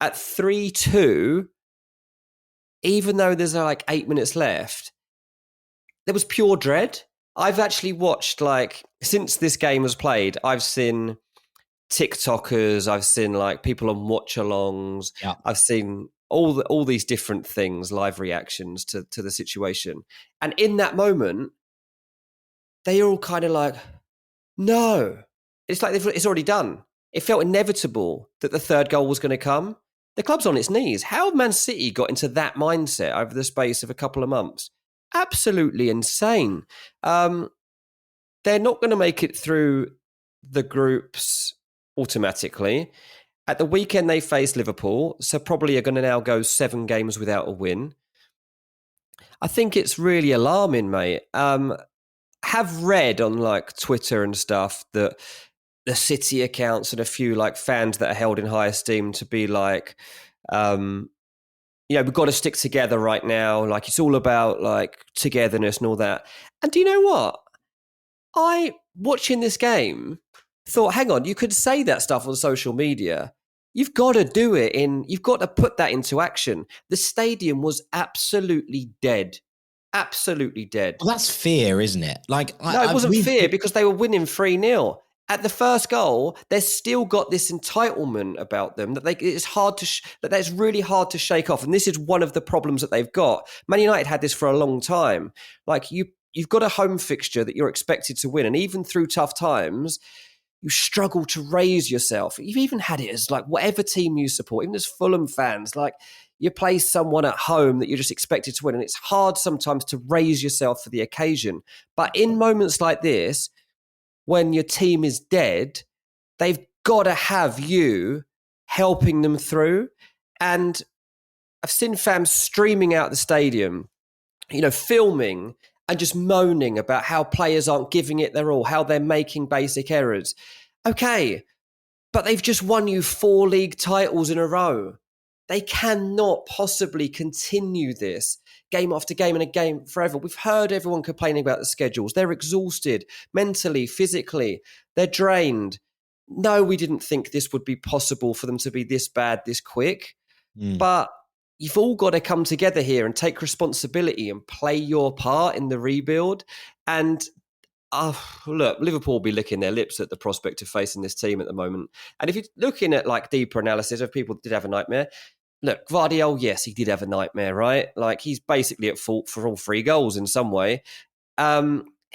At 3-2, even though there's like 8 minutes left, there was pure dread. I've actually watched, since this game was played, I've seen TikTokers, I've seen people on watch-alongs, yeah. I've seen all these different things, live reactions to the situation. And in that moment, they all kind of like, no. It's like it's already done. It felt inevitable that the third goal was going to come. The club's on its knees. How Man City got into that mindset over the space of a couple of months? Absolutely insane. they're not going to make it through the groups automatically. At the weekend, they face Liverpool, so probably are going to now go 7 games without a win. I think it's really alarming, mate. Have read on like Twitter and stuff that the City accounts and a few like fans that are held in high esteem to be like, we've got to stick together right now. Like it's all about like togetherness and all that. And do you know what? I, watching this game, thought, hang on, you could say that stuff on social media. You've got to do it you've got to put that into action. The stadium was absolutely dead. Absolutely dead. Well, that's fear, isn't it? Like, no, it wasn't fear because they were winning 3-0. At the first goal, they've still got this entitlement about them that it's hard to that's really hard to shake off. And this is one of the problems that they've got. Man United had this for a long time. Like you've got a home fixture that you're expected to win, and even through tough times, you struggle to raise yourself. You've even had it as like whatever team you support, even as Fulham fans, like you play someone at home that you're just expected to win, and it's hard sometimes to raise yourself for the occasion. But in moments like this, when your team is dead, they've got to have you helping them through. And I've seen fans streaming out the stadium, filming and just moaning about how players aren't giving it their all, how they're making basic errors. Okay, but they've just won you 4 league titles in a row. They cannot possibly continue this game after game and a game forever. We've heard everyone complaining about the schedules. They're exhausted mentally, physically. They're drained. No, we didn't think this would be possible for them to be this bad, this quick. But you've all got to come together here and take responsibility and play your part in the rebuild. And look, Liverpool will be licking their lips at the prospect of facing this team at the moment. And if you're looking at like deeper analysis of people did have a nightmare, look, Gvardiol, yes, he did have a nightmare, right? Like he's basically at fault for all 3 goals in some way.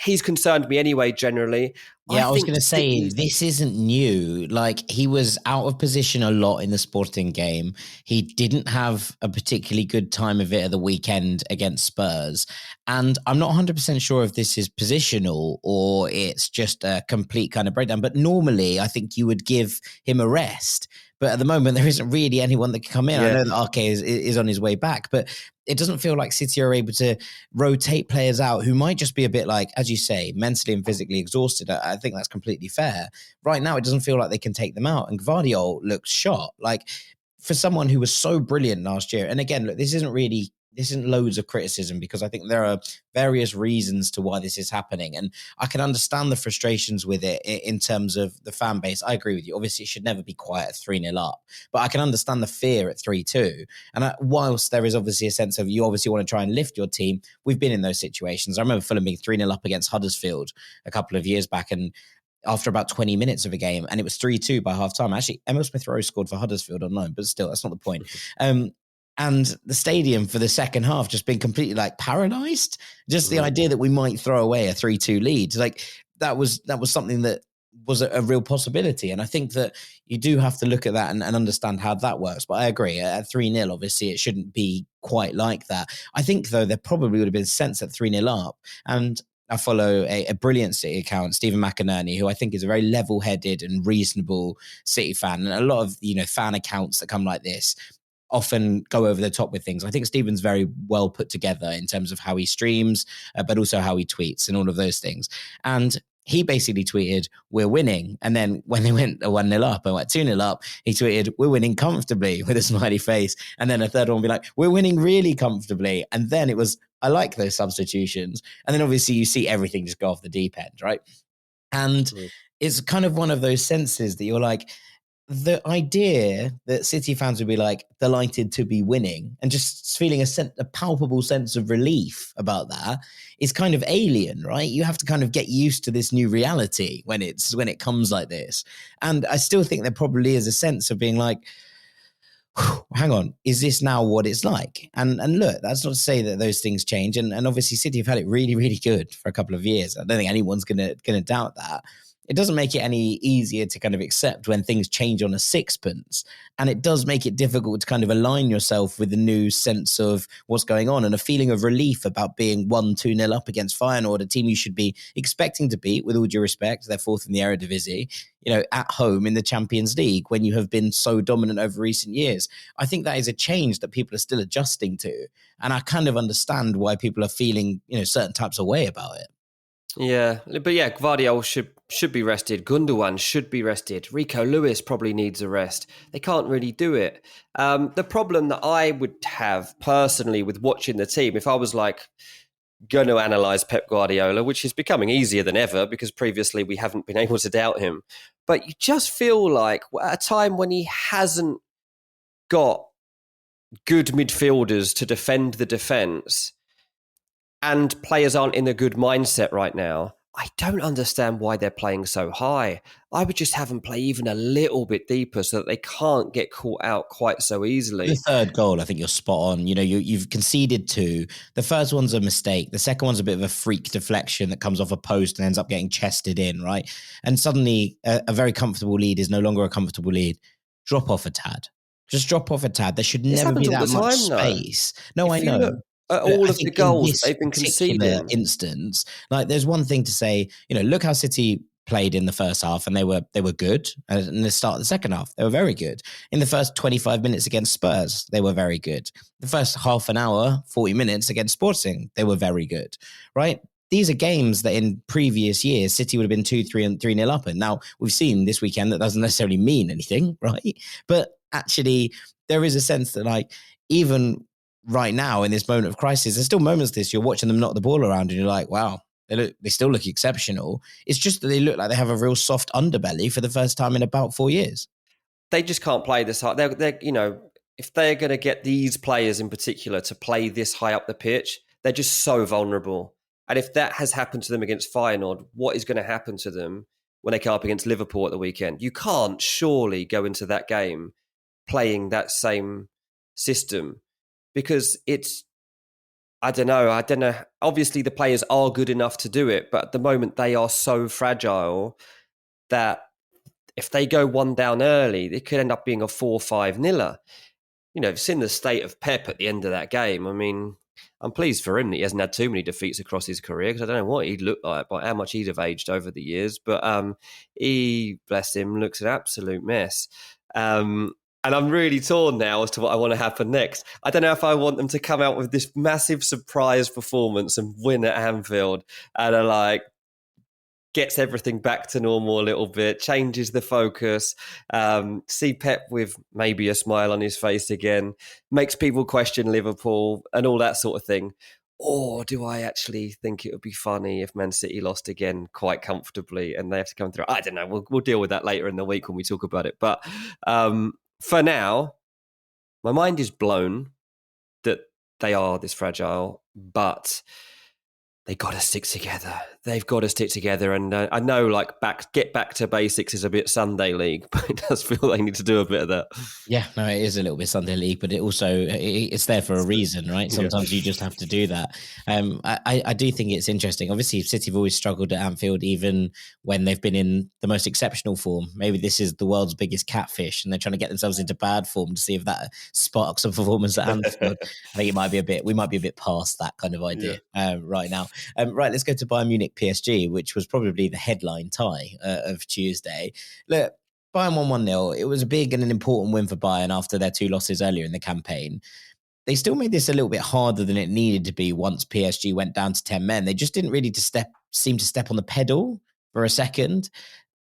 He's concerned me anyway, generally. Yeah, I was going to say, this isn't new. Like, he was out of position a lot in the Sporting game. He didn't have a particularly good time of it at the weekend against Spurs. And I'm not 100% sure if this is positional or it's just a complete kind of breakdown. But normally, I think you would give him a rest. But at the moment, there isn't really anyone that can come in. Yeah. I know that Arke is on his way back, but it doesn't feel like City are able to rotate players out who might just be a bit like, as you say, mentally and physically exhausted. I think that's completely fair. Right now, it doesn't feel like they can take them out. And Gvardiol looks shot. Like, for someone who was so brilliant last year, and again, look, this isn't loads of criticism because I think there are various reasons to why this is happening. And I can understand the frustrations with it in terms of the fan base. I agree with you. Obviously, it should never be quiet at 3-0 up, but I can understand the fear at 3-2. And whilst there is obviously a sense of you obviously want to try and lift your team, we've been in those situations. I remember Fulham being 3-0 up against Huddersfield a couple of years back, and after about 20 minutes of a game, and it was 3-2 by half time. Actually, Emil Smith-Rowe scored for Huddersfield on loan, but still, that's not the point. And the stadium for the second half just been completely like paralyzed. Just the idea that we might throw away a 3-2 lead, like that was something that was a real possibility. And I think that you do have to look at that and understand how that works. But I agree, at 3-0, obviously, it shouldn't be quite like that. I think, though, there probably would have been sense at 3-0 up. And I follow a brilliant City account, Stephen McInerney, who I think is a very level-headed and reasonable City fan. And a lot of fan accounts that come like this often go over the top with things. I think Stephen's very well put together in terms of how he streams, but also how he tweets and all of those things. And he basically tweeted, "We're winning." And then when they went 1-0 up and went 2-0 up, he tweeted, "We're winning comfortably," with a smiley face. And then a third one would be like, "We're winning really comfortably." And then it was, I like those substitutions. And then obviously you see everything just go off the deep end, right? And it's kind of one of those senses that you're like, the idea that City fans would be like delighted to be winning and just feeling a palpable sense of relief about that is kind of alien, right? You have to kind of get used to this new reality when it comes like this. And I still think there probably is a sense of being like, hang on, is this now what it's like? And look, that's not to say that those things change. And obviously City have had it really, really good for a couple of years. I don't think anyone's gonna doubt that. it doesn't make it any easier to kind of accept when things change on a sixpence. And it does make it difficult to kind of align yourself with the new sense of what's going on and a feeling of relief about being 1-2-0 up against Feyenoord, a team you should be expecting to beat, with all due respect. They're fourth in the Eredivisie, at home in the Champions League when you have been so dominant over recent years. I think that is a change that people are still adjusting to. And I kind of understand why people are feeling, certain types of way about it. Yeah, but yeah, Gvardiol should be rested. Gundogan should be rested. Rico Lewis probably needs a rest. They can't really do it. The problem that I would have personally with watching the team, if I was like going to analyse Pep Guardiola, which is becoming easier than ever because previously we haven't been able to doubt him, but you just feel like at a time when he hasn't got good midfielders to defend the defence, and players aren't in a good mindset right now, I don't understand why they're playing so high. I would just have them play even a little bit deeper so that they can't get caught out quite so easily. The third goal, I think you're spot on. You've conceded two. The first one's a mistake. The second one's a bit of a freak deflection that comes off a post and ends up getting chested in, right? And suddenly a very comfortable lead is no longer a comfortable lead. Drop off a tad. Just drop off a tad. There should never be that much space. No, I know. All of the goals they've been conceding. Instance, like there's one thing to say, look how City played in the first half, and they were good. And in the start of the second half, they were very good. In the first 25 minutes against Spurs, they were very good. The first half an hour, 40 minutes against Sporting, they were very good, right? These are games that in previous years, City would have been 2-3 and 3-0 up. And now we've seen this weekend that doesn't necessarily mean anything, right? But actually, there is a sense that even right now in this moment of crisis, there's still moments you're watching them knock the ball around and you're like, wow, they still look exceptional. It's just that they look like they have a real soft underbelly for the first time in about 4 years. They just can't play this high. They're if they're going to get these players in particular to play this high up the pitch, they're just so vulnerable. And if that has happened to them against Feyenoord, what is going to happen to them when they come up against Liverpool at the weekend? You can't surely go into that game playing that same system. Because I don't know. Obviously, the players are good enough to do it, but at the moment they are so fragile that if they go one down early, it could end up being a 4-5-0. I've seen the state of Pep at the end of that game. I mean, I'm pleased for him that he hasn't had too many defeats across his career, because I don't know what he'd look like, but how much he'd have aged over the years. But he, bless him, looks an absolute mess. And I'm really torn now as to what I want to happen next. I don't know if I want them to come out with this massive surprise performance and win at Anfield and gets everything back to normal a little bit, changes the focus, see Pep with maybe a smile on his face again, makes people question Liverpool and all that sort of thing. Or do I actually think it would be funny if Man City lost again quite comfortably and they have to come through? I don't know. We'll deal with that later in the week when we talk about it. But for now, my mind is blown that they are this fragile, but they got to stick together. They've got to stick together. And I know get back to basics is a bit Sunday League, but it does feel they need to do a bit of that. Yeah, no, it is a little bit Sunday League, but it's there for a reason, right? Sometimes you just have to do that. I do think it's interesting. Obviously, City have always struggled at Anfield, even when they've been in the most exceptional form. Maybe this is the world's biggest catfish, and they're trying to get themselves into bad form to see if that sparks a performance at Anfield. I think we might be a bit past that kind of idea right now. Right, let's go to Bayern Munich PSG, which was probably the headline tie of Tuesday. Look, Bayern won 1-0. It was a big and an important win for Bayern after their 2 losses earlier in the campaign. They still made this a little bit harder than it needed to be once PSG went down to 10 men. They just didn't really seem to step on the pedal for a second.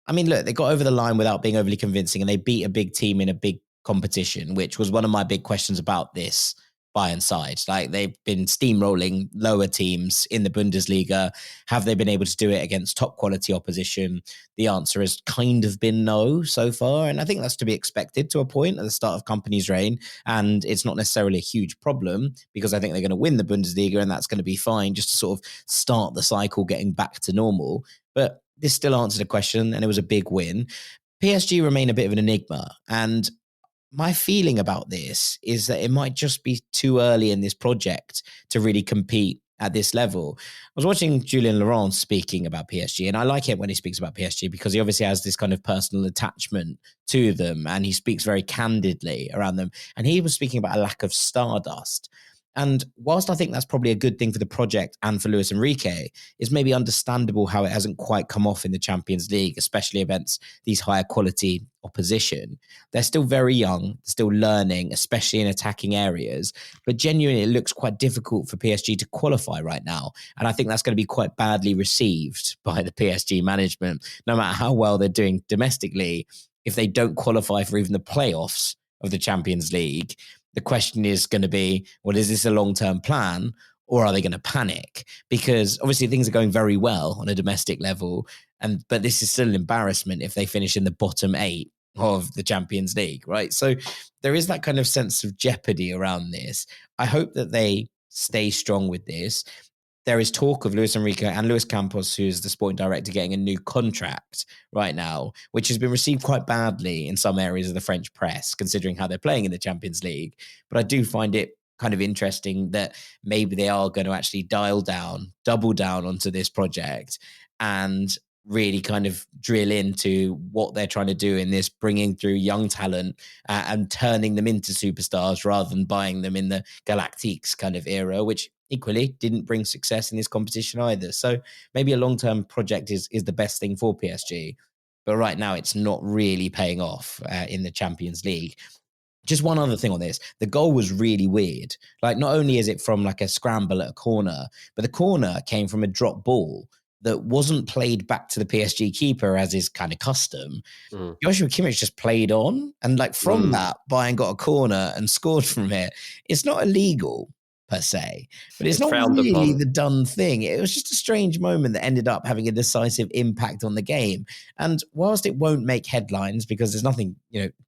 I mean, look, they got over the line without being overly convincing, and they beat a big team in a big competition, which was one of my big questions about this Bayern side. They've been steamrolling lower teams in the Bundesliga. Have they been able to do it against top quality opposition? The answer has kind of been no so far. And I think that's to be expected to a point at the start of Kompany's reign. And it's not necessarily a huge problem, because I think they're going to win the Bundesliga, and that's going to be fine just to sort of start the cycle getting back to normal. But this still answered a question, and it was a big win. PSG remain a bit of an enigma. And my feeling about this is that it might just be too early in this project to really compete at this level. I was watching Julien Laurent speaking about PSG, and I like it when he speaks about PSG because he obviously has this kind of personal attachment to them, and he speaks very candidly around them. And he was speaking about a lack of stardust. And whilst I think that's probably a good thing for the project and for Luis Enrique, it's maybe understandable how it hasn't quite come off in the Champions League, especially against these higher quality opposition. They're still very young, still learning, especially in attacking areas. But genuinely, it looks quite difficult for PSG to qualify right now. And I think that's going to be quite badly received by the PSG management, no matter how well they're doing domestically. If they don't qualify for even the playoffs of the Champions League, the question is going to be, well, is this a long-term plan or are they going to panic? Because obviously things are going very well on a domestic level, but this is still an embarrassment if they finish in the bottom 8 of the Champions League, right? So there is that kind of sense of jeopardy around this. I hope that they stay strong with this. There is talk of Luis Enrique and Luis Campos, who's the sporting director, getting a new contract right now, which has been received quite badly in some areas of the French press, considering how they're playing in the Champions League. But I do find it kind of interesting that maybe they are going to actually double down onto this project and really kind of drill into what they're trying to do in this, bringing through young talent and turning them into superstars rather than buying them in the Galactiques kind of era, which equally didn't bring success in this competition either. So maybe a long-term project is the best thing for PSG. But right now it's not really paying off in the Champions League. Just one other thing on this. The goal was really weird. Like, not only is it from like a scramble at a corner, but the corner came from a drop ball that wasn't played back to the PSG keeper as is kind of custom. Joshua Kimmich just played on, and like from that, Bayern got a corner and scored from it. It's not illegal per se, but it's not really the done thing. It was just a strange moment that ended up having a decisive impact on the game. And whilst it won't make headlines because there's nothing,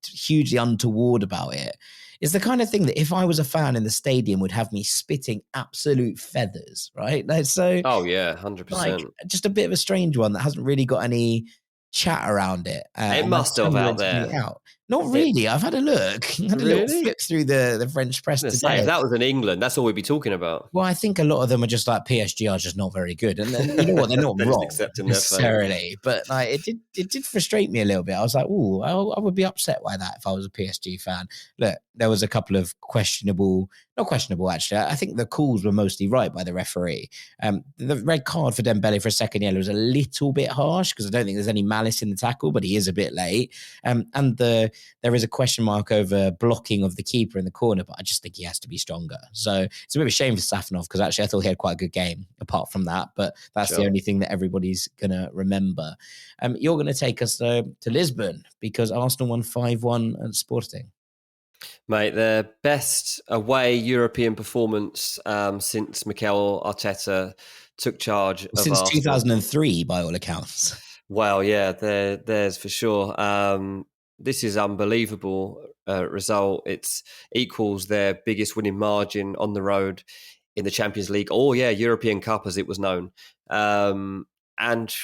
hugely untoward about it, it's the kind of thing that if I was a fan in the stadium would have me spitting absolute feathers, right? So, oh yeah, 100%. Like, just a bit of a strange one that hasn't really got any chat around it. It must have out there. Not really. I've had a look. I had a little flip through the French press today. If that was in England, that's all we'd be talking about. Well, I think a lot of them are just like, PSG are just not very good. And then, you know what? They're not wrong necessarily. But like, it did frustrate me a little bit. I was like, ooh, I would be upset by that if I was a PSG fan. Look, there was a couple of not questionable actually. I think the calls were mostly right by the referee. The red card for Dembele for a second yellow was a little bit harsh because I don't think there's any malice in the tackle, but he is a bit late. And there is a question mark over blocking of the keeper in the corner, but I just think he has to be stronger. So it's a bit of a shame for Safanov because actually I thought he had quite a good game apart from that, but that's the only thing that everybody's going to remember. You're going to take us to Lisbon because Arsenal won 5-1 at Sporting. Mate, their best away European performance since Mikel Arteta took charge of since Arsenal. 2003, by all accounts. Well, yeah, there's for sure. This is unbelievable result. It equals their biggest winning margin on the road in the Champions League. Oh, yeah, European Cup as it was known. And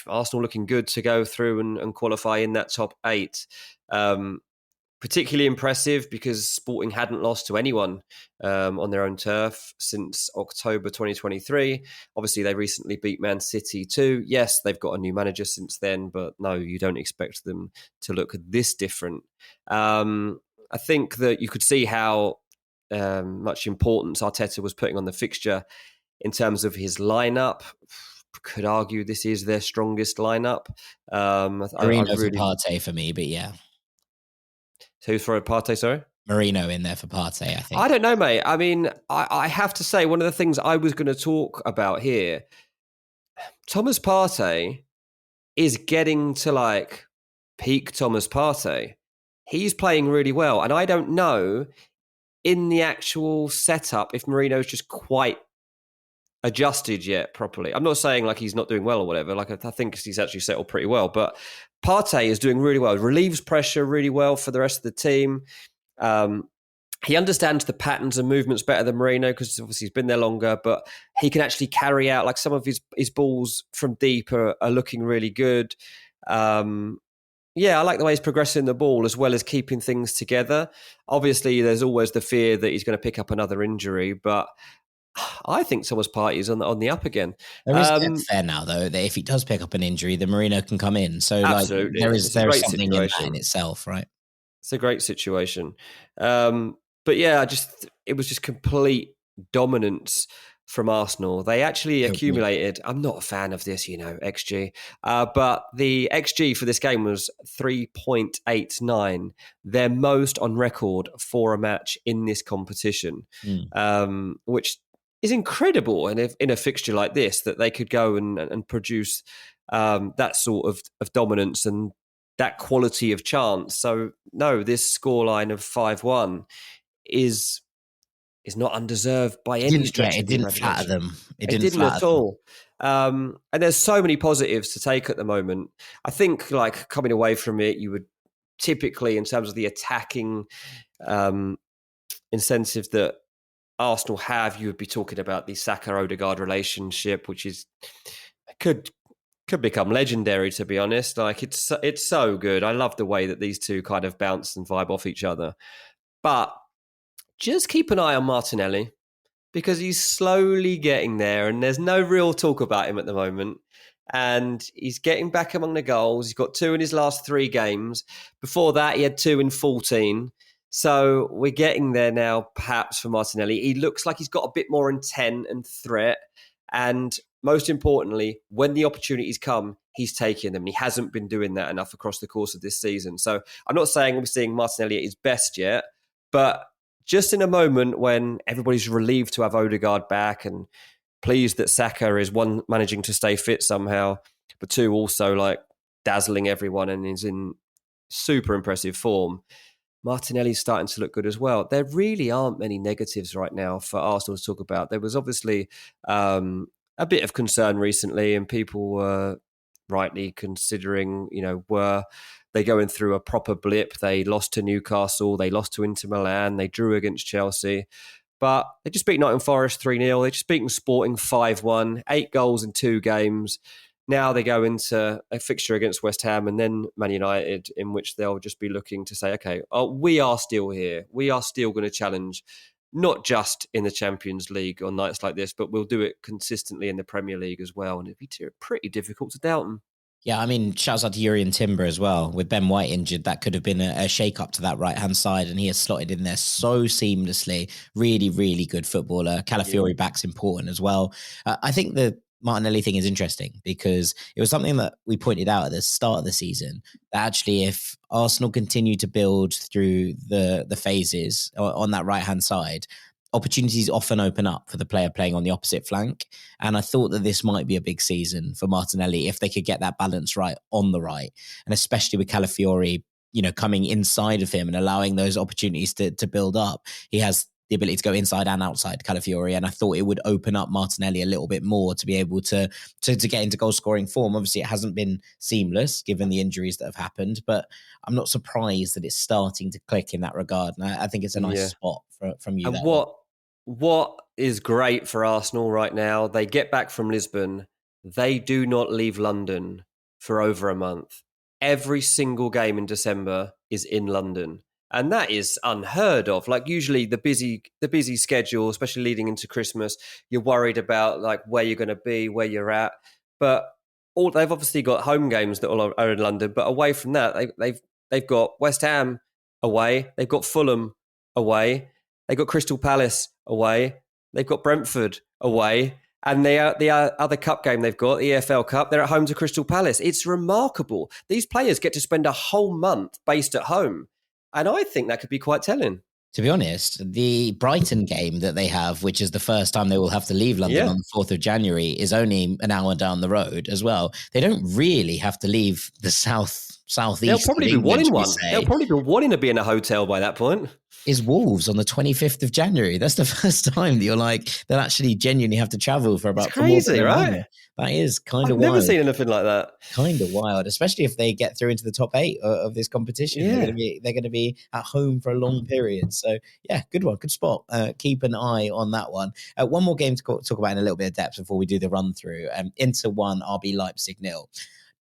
Arsenal looking good to go through and qualify in that top 8. Particularly impressive because Sporting hadn't lost to anyone on their own turf since October 2023. Obviously, they recently beat Man City too. Yes, they've got a new manager since then, but no, you don't expect them to look this different. I think that you could see how much importance Arteta was putting on the fixture in terms of his lineup. Could argue this is their strongest lineup. Marino's a Partey for me, but yeah. Who's for Partey, sorry? Marino in there for Partey, I think. I don't know, mate. I mean, I have to say, one of the things I was going to talk about here, Thomas Partey is getting to like peak Thomas Partey. He's playing really well. And I don't know in the actual setup if Marino's just quite adjusted yet properly. I'm not saying like he's not doing well or whatever. Like I think he's actually settled pretty well. But Partey is doing really well. Relieves pressure really well for the rest of the team. He understands the patterns and movements better than Marino because obviously he's been there longer, but he can actually carry out like some of his balls from deep are looking really good. Yeah, I like the way he's progressing the ball as well as keeping things together. Obviously, there's always the fear that he's going to pick up another injury, but I think Thomas Partey is on the up again. There is depth there now, though, that if he does pick up an injury, the Marino can come in. So, absolutely. there is great something situation. in that in itself, right? It's a great situation. But yeah, it was just complete dominance from Arsenal. They actually accumulated, I'm not a fan of this, XG, but the XG for this game was 3.89, their most on record for a match in this competition, which is incredible. And in a fixture like this, that they could go and produce that sort of dominance and that quality of chance. So no, this scoreline of 5-1 is not undeserved by any stretch. It didn't flatter them. It didn't at all. And there's so many positives to take at the moment. I think, like, coming away from it, you would typically, in terms of the attacking incentive that Arsenal have, you would be talking about the Saka-Odegaard relationship, which could become legendary, to be honest. Like, it's so good. I love the way that these two kind of bounce and vibe off each other. But just keep an eye on Martinelli, because he's slowly getting there and there's no real talk about him at the moment. And he's getting back among the goals. He's got 2 in his last 3 games. Before that, he had 2 in 14. So we're getting there now, perhaps, for Martinelli. He looks like he's got a bit more intent and threat. And most importantly, when the opportunities come, he's taking them. He hasn't been doing that enough across the course of this season. So I'm not saying we're seeing Martinelli at his best yet, but just in a moment when everybody's relieved to have Odegaard back and pleased that Saka is, 1, managing to stay fit somehow, but 2, also like dazzling everyone and is in super impressive form, Martinelli's starting to look good as well. There really aren't many negatives right now for Arsenal to talk about. There was obviously a bit of concern recently, and people were rightly considering, were they going through a proper blip? They lost to Newcastle, they lost to Inter Milan, they drew against Chelsea, but they just beat Nottingham Forest 3-0. They just beaten Sporting 5-1, 8 goals in 2 games. Now they go into a fixture against West Ham and then Man United, in which they'll just be looking to say, okay, we are still here. We are still going to challenge, not just in the Champions League on nights like this, but we'll do it consistently in the Premier League as well. And it'd be pretty difficult to doubt them. Yeah, I mean, shouts out to Yuri and Timber as well. With Ben White injured, that could have been a shake-up to that right-hand side, and he has slotted in there so seamlessly. Really, really good footballer. Calafiori back's important as well. I think the Martinelli thing is interesting because it was something that we pointed out at the start of the season, that actually if Arsenal continue to build through the phases on that right-hand side, opportunities often open up for the player playing on the opposite flank. And I thought that this might be a big season for Martinelli if they could get that balance right on the right. And especially with Calafiori, coming inside of him and allowing those opportunities to build up. He has the ability to go inside and outside Calafiori. And I thought it would open up Martinelli a little bit more to be able to get into goal scoring form. Obviously, it hasn't been seamless given the injuries that have happened, but I'm not surprised that it's starting to click in that regard. And I think it's a nice spot from you. And what is great for Arsenal right now, they get back from Lisbon. They do not leave London for over a month. Every single game in December is in London. And that is unheard of. Like, usually the busy schedule, especially leading into Christmas, you're worried about like where you're going to be, where you're at. But they've obviously got home games that are in London. But away from that, they've got West Ham away, they've got Fulham away, they've got Crystal Palace away, they've got Brentford away, and the other cup game they've got, the EFL Cup, they're at home to Crystal Palace. It's remarkable. These players get to spend a whole month based at home. And I think that could be quite telling. To be honest, the Brighton game that they have, which is the first time they will have to leave London on the 4th of January, is only an hour down the road as well. They don't really have to leave the southeast. They'll probably be wanting one. They'll probably be wanting to be in a hotel by that point. Is Wolves on the 25th of January. That's the first time that you're like, they'll actually genuinely have to travel for about... It's crazy, right? That is kind of wild. I've never seen anything like that. Kind of wild, especially if they get through into the top 8 of this competition. Yeah. They're going to be at home for a long period. So, yeah, good one. Good spot. Keep an eye on that one. One more game to talk about in a little bit of depth before we do the run-through. Inter 1, RB Leipzig 0.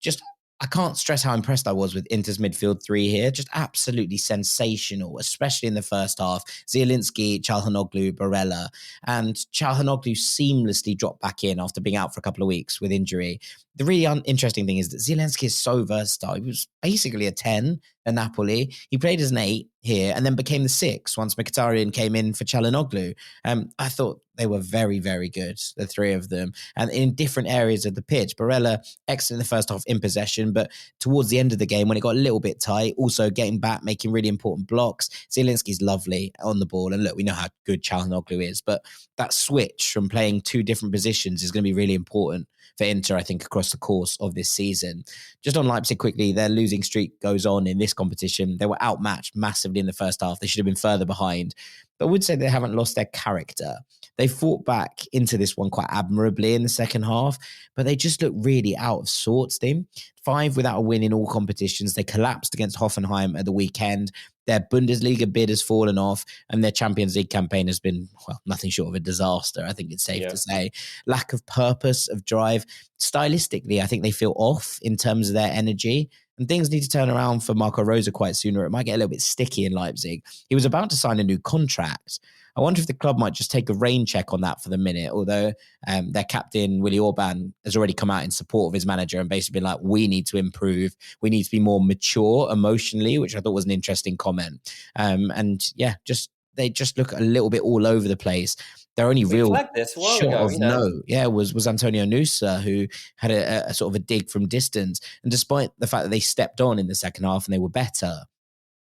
Just I can't stress how impressed I was with Inter's midfield three here. Just absolutely sensational, especially in the first half. Zielinski, Çalhanoğlu, Barella. And Çalhanoğlu seamlessly dropped back in after being out for a couple of weeks with injury. The really interesting thing is that Zielinski is so versatile. He was basically a 10 at Napoli. He played as an 8 here and then became the 6 once Mkhitaryan came in for Çalhanoğlu. I thought they were very, very good, the three of them, and in different areas of the pitch. Barella, excellent in the first half in possession, but towards the end of the game, when it got a little bit tight, also getting back, making really important blocks. Zielinski's lovely on the ball. And look, we know how good Çalhanoğlu is, but that switch from playing two different positions is going to be really important for Inter, I think, across the course of this season. Just on Leipzig quickly, their losing streak goes on in this competition. They were outmatched massively in the first half. They should have been further behind. But I would say they haven't lost their character. They fought back into this one quite admirably in the second half, but they just look really out of sorts, Tim. 5 without a win in all competitions. They collapsed against Hoffenheim at the weekend. Their Bundesliga bid has fallen off, and their Champions League campaign has been, well, nothing short of a disaster, I think it's safe to say. Lack of purpose, of drive. Stylistically, I think they feel off in terms of their energy. And things need to turn around for Marco Rose quite soon, or it might get a little bit sticky in Leipzig. He was about to sign a new contract. I wonder if the club might just take a rain check on that for the minute, although their captain, Willy Orban, has already come out in support of his manager and basically been like, we need to improve. We need to be more mature emotionally, which I thought was an interesting comment. They just look a little bit all over the place. Their only real shot of note, was Antonio Nusa, who had a sort of a dig from distance. And despite the fact that they stepped on in the second half and they were better,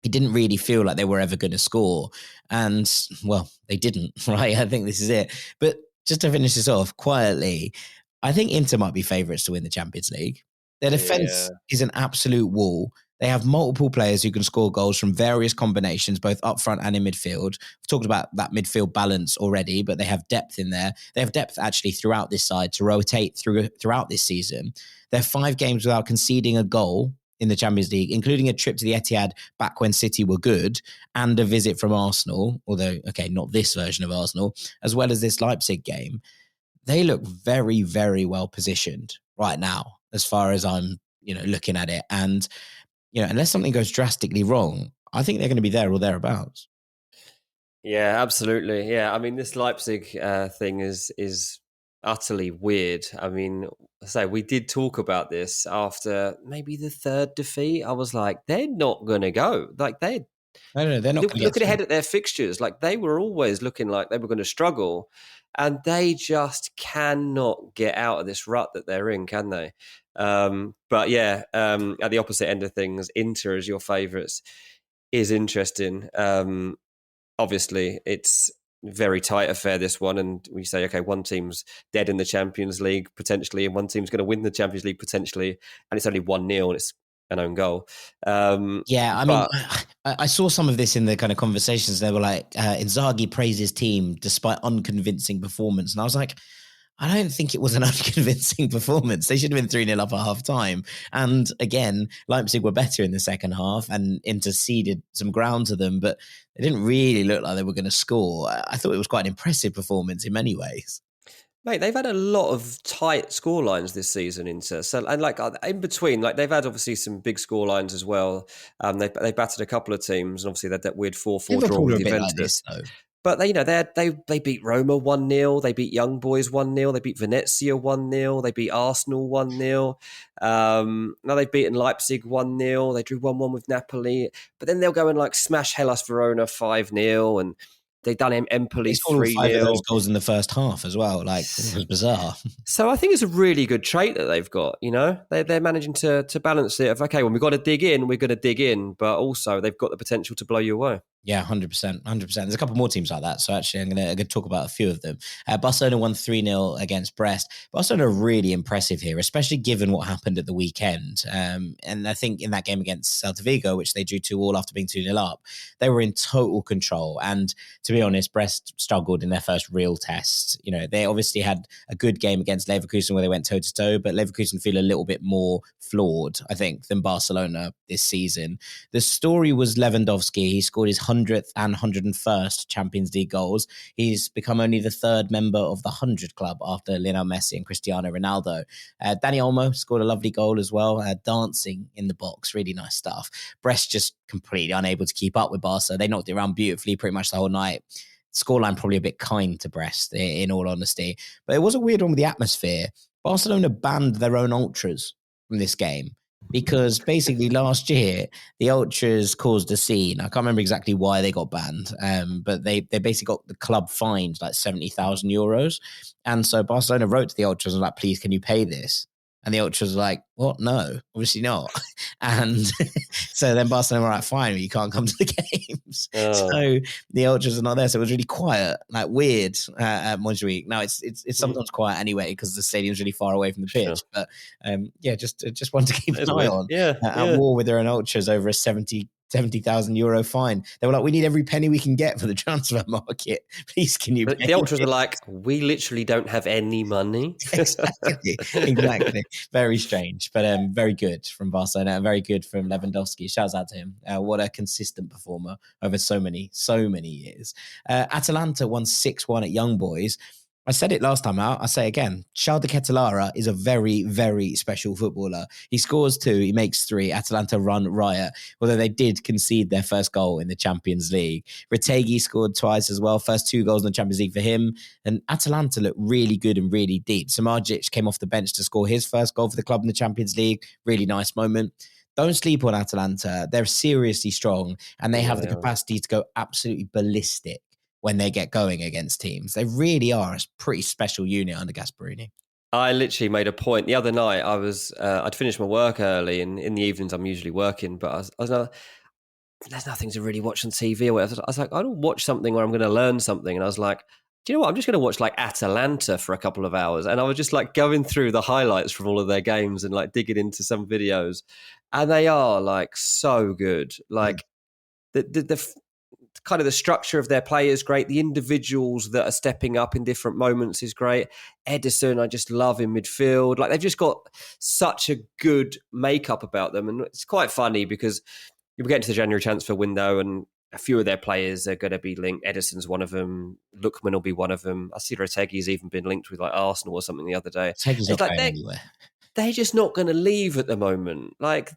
it didn't really feel like they were ever going to score. And, well, they didn't, right? I think this is it. But just to finish this off quietly, I think Inter might be favourites to win the Champions League. Their defence is an absolute wall. They have multiple players who can score goals from various combinations, both up front and in midfield. We've talked about that midfield balance already, but they have depth in there. They have depth actually throughout this side to rotate throughout this season. They're 5 games without conceding a goal in the Champions League, including a trip to the Etihad back when City were good and a visit from Arsenal, although, okay, not this version of Arsenal, as well as this Leipzig game. They look very, very well positioned right now, as far as I'm, looking at it. And, unless something goes drastically wrong, I think they're going to be there or thereabouts. Yeah, absolutely. Yeah, I mean, this Leipzig thing is utterly weird. I mean, we did talk about this after maybe the 3rd defeat. I was like, they're not going to go. Like they're not. Looking ahead at their fixtures, like they were always looking like they were going to struggle, and they just cannot get out of this rut that they're in, can they? But yeah, at the opposite end of things, Inter as your favourites is interesting. Obviously, it's very tight affair, this one, and we say, okay, one team's dead in the Champions League potentially, and one team's going to win the Champions League potentially, and it's only 1-0 and it's an own goal. I saw some of this in the kind of conversations. They were like, Inzaghi praised his team despite unconvincing performance, and I was like, I don't think it was an unconvincing performance. They should have been 3-0 up at half time. And again, Leipzig were better in the second half and interceded some ground to them, but they didn't really look like they were going to score. I thought it was quite an impressive performance in many ways. Mate, they've had a lot of tight scorelines this season, Inter. So, and like in between, like they've had obviously some big scorelines as well. They battered a couple of teams, and obviously they had that weird 4-4 draw with Juventus. But they beat Roma 1-0. They beat Young Boys 1-0. They beat Venezia 1-0. They beat Arsenal 1-0. Now they've beaten Leipzig 1-0. They drew 1-1 with Napoli. But then they'll go and like smash Hellas Verona 5-0, and they've done Empoli 3-0. 5 of those goals in the first half as well. Like, it was bizarre. So I think it's a really good trait that they've got. They're managing to balance it. Okay, when we've got to dig in, we're going to dig in, but also they've got the potential to blow you away. Yeah, 100%. There's a couple more teams like that. So actually, I'm going to talk about a few of them. Barcelona won 3-0 against Brest. Barcelona are really impressive here, especially given what happened at the weekend. And I think in that game against Celta Vigo, which they drew 2-2 after being 2-0 up, they were in total control. And to be honest, Brest struggled in their first real test. They obviously had a good game against Leverkusen where they went toe-to-toe, but Leverkusen feel a little bit more flawed, I think, than Barcelona this season. The story was Lewandowski. He scored his 100th and 101st Champions League goals. He's become only the third member of the 100 club after Lionel Messi and Cristiano Ronaldo. Dani Olmo scored a lovely goal as well, dancing in the box. Really nice stuff. Brest just completely unable to keep up with Barca. They knocked it around beautifully pretty much the whole night. Scoreline probably a bit kind to Brest, in all honesty. But it was a weird one with the atmosphere. Barcelona banned their own ultras from this game because basically last year, the ultras caused a scene. I can't remember exactly why they got banned, but they basically got the club fined like 70,000 euros. And so Barcelona wrote to the ultras and was like, please, can you pay this? And the ultras were like, what? No, obviously not. And so then Barcelona were like, fine, you can't come to the games. Oh. So the ultras are not there. So it was really quiet, like weird at Montjuic. Now it's sometimes quiet anyway because the stadium's really far away from the pitch. Sure. But just wanted to keep an eye on. At war with their own ultras over a 70,000 euro fine. They were like, we need every penny we can get for the transfer market. Please, can you pay the ultras are like, we literally don't have any money. Exactly. Very strange, but very good from Barcelona. Very good from Lewandowski. Shouts out to him. What a consistent performer over so many years. Atalanta won 6-1 at Young Boys. I said it last time out. I say again, Charles de Ketelaere is a very, very special footballer. He scores 2, he makes 3. Atalanta run riot, although they did concede their first goal in the Champions League. Retegui scored twice as well. First 2 goals in the Champions League for him. And Atalanta looked really good and really deep. Samardzic came off the bench to score his first goal for the club in the Champions League. Really nice moment. Don't sleep on Atalanta. They're seriously strong and they have the capacity to go absolutely ballistic when they get going against teams. They really are a pretty special unit under Gasperini. I literally made a point the other night. I'd finished my work early, and in the evenings I'm usually working, but I was like, there's nothing to really watch on TV or whatever. I was like, I don't watch something where I'm going to learn something. And I was like, do you know what? I'm just going to watch like Atalanta for a couple of hours. And I was just like going through the highlights from all of their games and like digging into some videos. And they are like so good. Like the kind of the structure of their play is great. The individuals that are stepping up in different moments is great. Ederson, I just love in midfield. Like they've just got such a good makeup about them. And it's quite funny because you get into the January transfer window and a few of their players are going to be linked. Ederson's one of them. Lookman will be one of them. I see Retegui's even been linked with like Arsenal or something the other day. Retegui's not going anywhere. They're just not going to leave at the moment. Like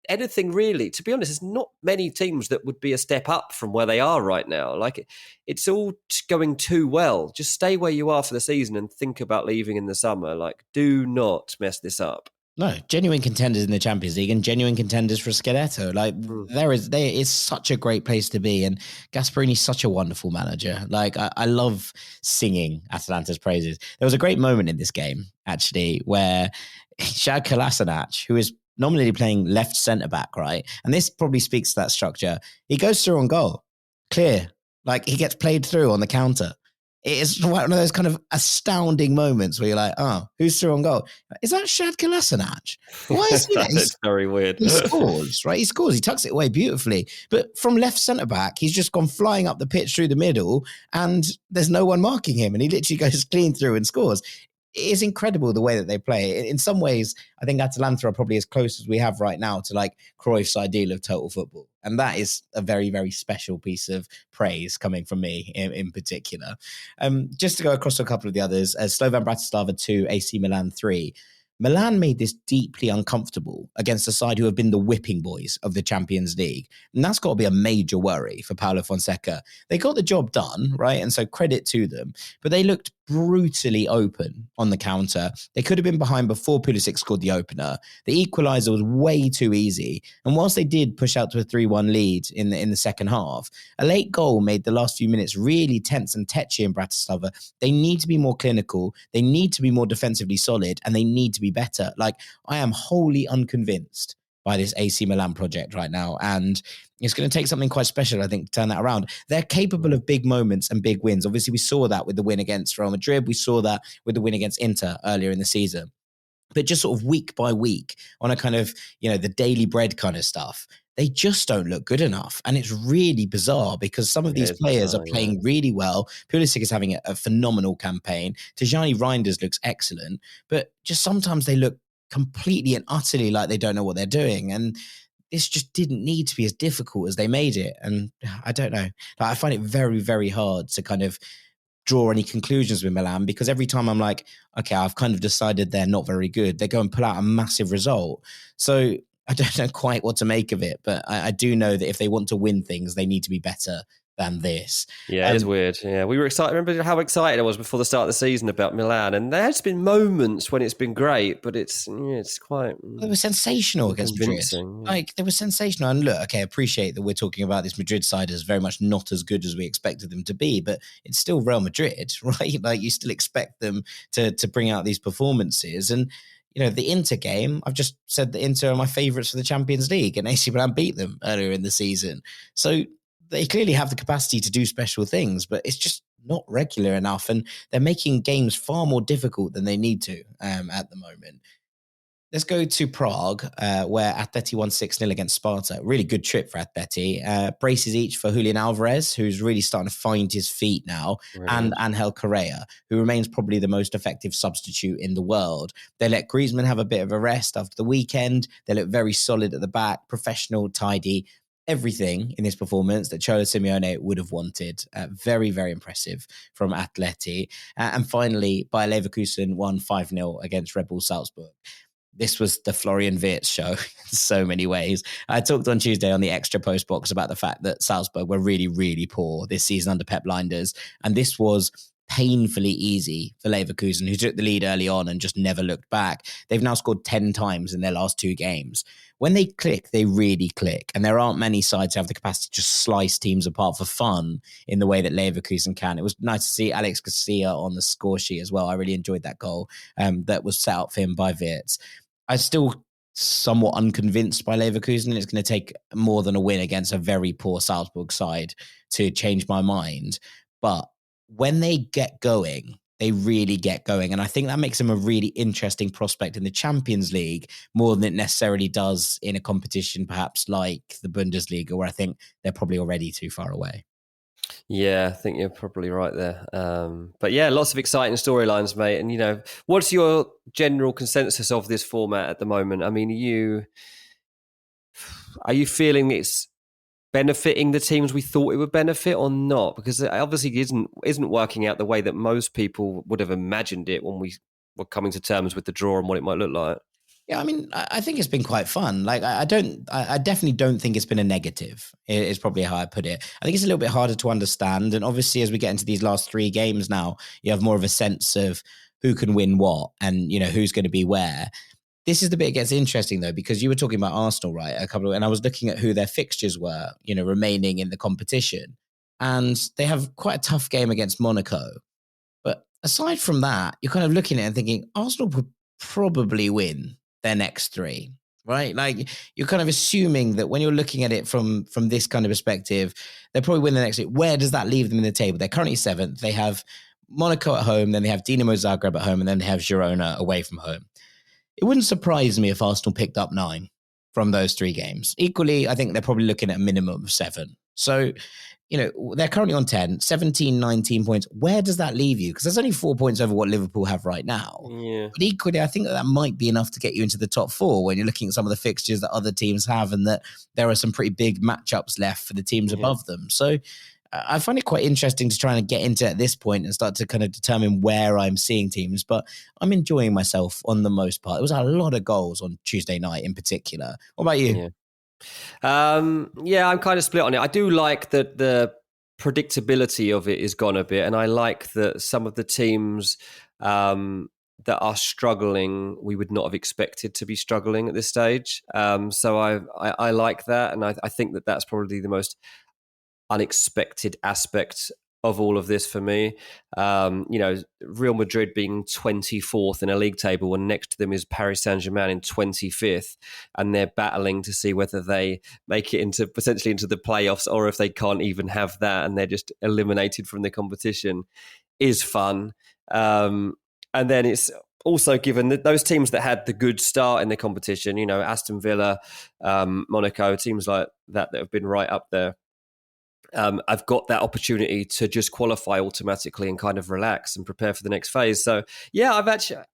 anything really, to be honest, there's not many teams that would be a step up from where they are right now. Like it's all going too well. Just stay where you are for the season and think about leaving in the summer. Like do not mess this up. No, genuine contenders in the Champions League and genuine contenders for Scudetto. Like there is such a great place to be, and Gasperini's such a wonderful manager. Like I love singing Atalanta's praises. There was a great moment in this game actually where Shad Kolasinac, who is nominally playing left centre back, right, and this probably speaks to that structure. He goes through on goal, clear, like he gets played through on the counter. It is one of those kind of astounding moments where you're like, oh, who's through on goal? Is that Shad Kolasinac? Why is he there? It's very weird. He scores, right? He scores. He tucks it away beautifully. But from left centre-back, he's just gone flying up the pitch through the middle and there's no one marking him. And he literally goes clean through and scores. It is incredible the way that they play. In some ways, I think Atalanta are probably as close as we have right now to like Cruyff's ideal of total football. And that is a very, very special piece of praise coming from me in particular. Just to go across to a couple of the others, Slovan Bratislava 2, AC Milan 3. Milan made this deeply uncomfortable against a side who have been the whipping boys of the Champions League. And that's got to be a major worry for Paulo Fonseca. They got the job done, right? And so credit to them. But they looked brutally open on the counter. They could have been behind before Pulisic scored the opener. The equaliser was way too easy. And whilst they did push out to a 3-1 lead in the second half, a late goal made the last few minutes really tense and tetchy in Bratislava. They need to be more clinical. They need to be more defensively solid, and they need to be better. Like, I am wholly unconvinced by this AC Milan project right now. And it's going to take something quite special, I think, to turn that around. They're capable of big moments and big wins. Obviously, we saw that with the win against Real Madrid. We saw that with the win against Inter earlier in the season. But just sort of week by week on a kind of, the daily bread kind of stuff, they just don't look good enough. And it's really bizarre because some of these players are playing really well. Pulisic is having a phenomenal campaign. Tijani Reinders looks excellent. But just sometimes they look completely and utterly like they don't know what they're doing. And this just didn't need to be as difficult as they made it. And I don't know. I find it very, very hard to kind of draw any conclusions with Milan, because every time I'm like, okay, I've kind of decided they're not very good, they go and pull out a massive result. So I don't know quite what to make of it, but I do know that if they want to win things, they need to be better than this. Yeah, it is weird. Yeah, we were excited. Remember how excited I was before the start of the season about Milan, and there has been moments when it's been great, but it's quite. They were sensational against Madrid. Yeah. Like, they were sensational. And look, okay, I appreciate that we're talking about this Madrid side as very much not as good as we expected them to be, but it's still Real Madrid, right? Like, you still expect them to bring out these performances. And the Inter game, I've just said that Inter are my favourites for the Champions League, and AC Milan beat them earlier in the season. So they clearly have the capacity to do special things, but it's just not regular enough, and they're making games far more difficult than they need to at the moment. Let's go to Prague, where Atleti won 6-0 against Sparta. Really good trip for Atleti. Braces each for Julian Alvarez, who's really starting to find his feet now, and Angel Correa, who remains probably the most effective substitute in the world. They let Griezmann have a bit of a rest after the weekend. They look very solid at the back, professional, tidy. Everything in this performance that Cholo Simeone would have wanted. Very, very impressive from Atleti. And finally, Bayer Leverkusen won 5-0 against Red Bull Salzburg. This was the Florian Wirtz show in so many ways. I talked on Tuesday on the extra post box about the fact that Salzburg were really, really poor this season under Pep Lijnders. And this was painfully easy for Leverkusen, who took the lead early on and just never looked back. They've now scored 10 times in their last 2 games. When they click, they really click. And there aren't many sides who have the capacity to just slice teams apart for fun in the way that Leverkusen can. It was nice to see Alex Garcia on the score sheet as well. I really enjoyed that goal that was set up for him by Wirtz. I'm still somewhat unconvinced by Leverkusen. It's going to take more than a win against a very poor Salzburg side to change my mind. But when they get going, they really get going. And I think that makes them a really interesting prospect in the Champions League more than it necessarily does in a competition perhaps like the Bundesliga, where I think they're probably already too far away. Yeah, I think you're probably right there. But yeah, lots of exciting storylines, mate. And, what's your general consensus of this format at the moment? I mean, are you feeling it's benefiting the teams we thought it would benefit or not? Because it obviously isn't working out the way that most people would have imagined it when we were coming to terms with the draw and what it might look like. Yeah, I mean, I think it's been quite fun. Like, I definitely don't think it's been a negative. It's probably how I put it. I think it's a little bit harder to understand. And obviously, as we get into these last 3 games now, you have more of a sense of who can win what and, who's going to be where. This is the bit that gets interesting, though, because you were talking about Arsenal, right? And I was looking at who their fixtures were, remaining in the competition. And they have quite a tough game against Monaco. But aside from that, you're kind of looking at it and thinking, Arsenal would probably win their next 3, right? Like, you're kind of assuming that when you're looking at it from this kind of perspective, they'll probably win the next 3. Where does that leave them in the table? They're currently 7th. They have Monaco at home, then they have Dinamo Zagreb at home, and then they have Girona away from home. It wouldn't surprise me if Arsenal picked up 9 from those 3 games. Equally, I think they're probably looking at a minimum of 7. So, they're currently on 10, 17, 19 points. Where does that leave you? Because there's only 4 points over what Liverpool have right now. Yeah. But equally, I think that might be enough to get you into the top 4 when you're looking at some of the fixtures that other teams have, and that there are some pretty big matchups left for the teams above them. So I find it quite interesting to try and get into at this point and start to kind of determine where I'm seeing teams, but I'm enjoying myself on the most part. There was a lot of goals on Tuesday night in particular. What about you? Yeah. I'm kind of split on it. I do like that the predictability of it is gone a bit, and I like that some of the teams that are struggling, we would not have expected to be struggling at this stage. So I like that, and I think that that's probably the most unexpected aspect of all of this for me. Real Madrid being 24th in a league table, and next to them is Paris Saint-Germain in 25th, and they're battling to see whether they make it potentially into the playoffs, or if they can't even have that and they're just eliminated from the competition, is fun. And then it's also given that those teams that had the good start in the competition, Aston Villa, Monaco, teams like that have been right up there. I've got that opportunity to just qualify automatically and kind of relax and prepare for the next phase. So yeah,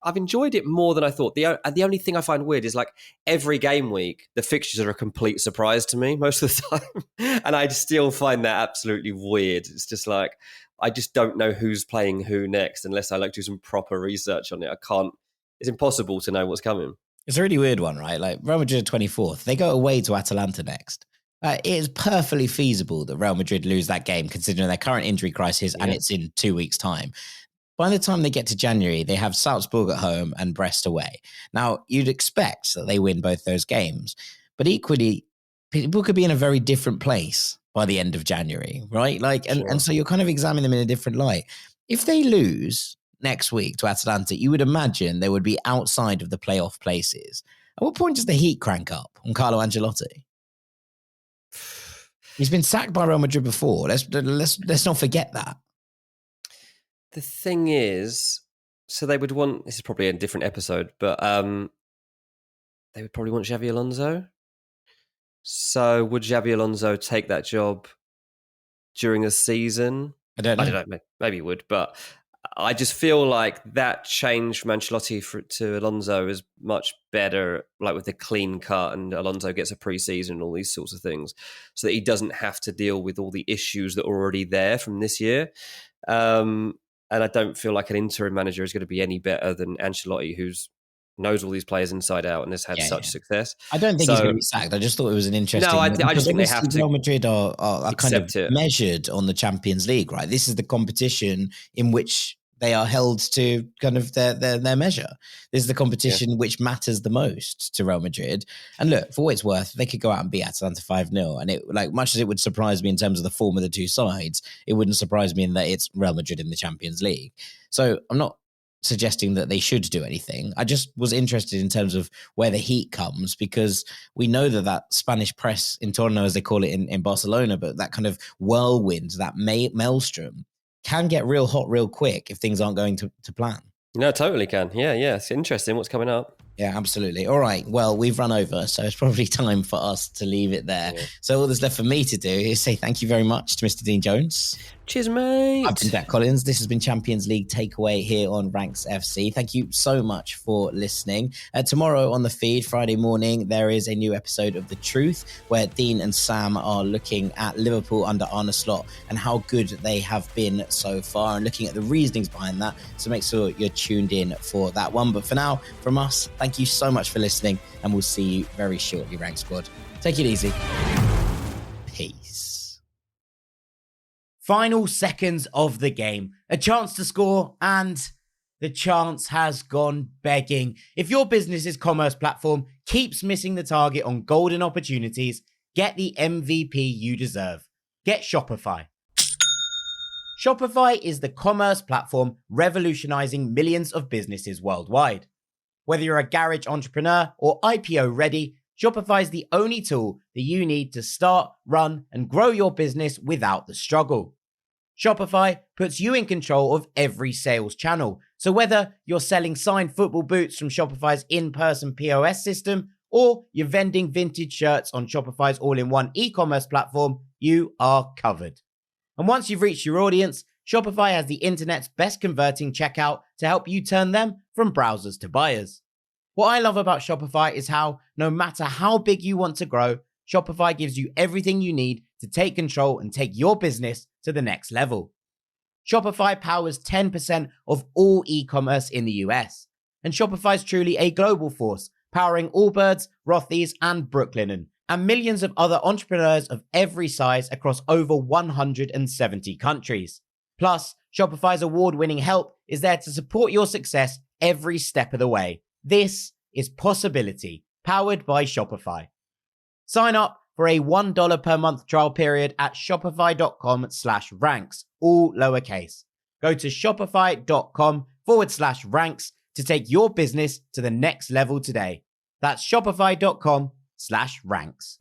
I've enjoyed it more than I thought. The only thing I find weird is like every game week, the fixtures are a complete surprise to me most of the time. And I still find that absolutely weird. It's just like, I just don't know who's playing who next unless I like do some proper research on it. It's impossible to know what's coming. It's a really weird one, right? Like Real Madrid 24th, they go away to Atalanta next. It is perfectly feasible that Real Madrid lose that game considering their current injury crisis and it's in 2 weeks' time. By the time they get to January, they have Salzburg at home and Brest away. Now, you'd expect that they win both those games, but equally, people could be in a very different place by the end of January, right? And so you're kind of examining them in a different light. If they lose next week to Atalanta, you would imagine they would be outside of the playoff places. At what point does the heat crank up on Carlo Ancelotti? He's been sacked by Real Madrid before. Let's not forget that. The thing is, so they would want, this is probably a different episode, but they would probably want Xabi Alonso. So would Xabi Alonso take that job during a season? I don't know. Maybe he would, but I just feel like that change from Ancelotti to Alonso is much better, like with the clean cut, and Alonso gets a pre-season and all these sorts of things, so that he doesn't have to deal with all the issues that are already there from this year. And I don't feel like an interim manager is going to be any better than Ancelotti, who's knows all these players inside out and has had such success. I don't think he's going to be sacked. I just thought it was an interesting... No, I just think they have to. Real Madrid are kind of measured on the Champions League, right? This is the competition in which they are held to kind of their measure. This is the competition which matters the most to Real Madrid. And look, for what it's worth, they could go out and beat Atalanta 5-0. And it, like, much as it would surprise me in terms of the form of the two sides, it wouldn't surprise me in that it's Real Madrid in the Champions League. So I'm not suggesting that they should do anything. I just was interested in terms of where the heat comes, because we know that Spanish press in torno, as they call it in Barcelona, but that kind of whirlwind, that maelstrom, can get real hot real quick if things aren't going to plan. No, totally can. Yeah. It's interesting what's coming up. Yeah, absolutely. All right. Well, we've run over, so it's probably time for us to leave it there. Yeah. So all that's left for me to do is say thank you very much to Mr. Dean Jones. Cheers, mate. I've been Jack Collins. This has been Champions League Takeaway here on Ranks FC. Thank you so much for listening. Tomorrow on the feed, Friday morning, there is a new episode of The Truth, where Dean and Sam are looking at Liverpool under Arne Slot and how good they have been so far, and looking at the reasonings behind that. So make sure you're tuned in for that one. But for now, from us, thank you so much for listening, and we'll see you very shortly, Rank Squad. Take it easy. Peace. Final seconds of the game. A chance to score, and the chance has gone begging. If your business's commerce platform keeps missing the target on golden opportunities, get the MVP you deserve. Get Shopify. Shopify is the commerce platform revolutionizing millions of businesses worldwide. Whether you're a garage entrepreneur or IPO ready, Shopify is the only tool that you need to start, run, and grow your business without the struggle. Shopify puts you in control of every sales channel. So whether you're selling signed football boots from Shopify's in-person POS system, or you're vending vintage shirts on Shopify's all-in-one e-commerce platform, you are covered. And once you've reached your audience, Shopify has the internet's best converting checkout to help you turn them from browsers to buyers. What I love about Shopify is how, no matter how big you want to grow, Shopify gives you everything you need to take control and take your business to the next level. Shopify powers 10% of all e-commerce in the US. And Shopify is truly a global force, powering Allbirds, Rothy's, and Brooklinen, and millions of other entrepreneurs of every size across over 170 countries. Plus, Shopify's award-winning help is there to support your success every step of the way. This is Possibility, powered by Shopify. Sign up for a $1 per month trial period at shopify.com/ranks, all lowercase. Go to shopify.com/ranks to take your business to the next level today. That's shopify.com/ranks.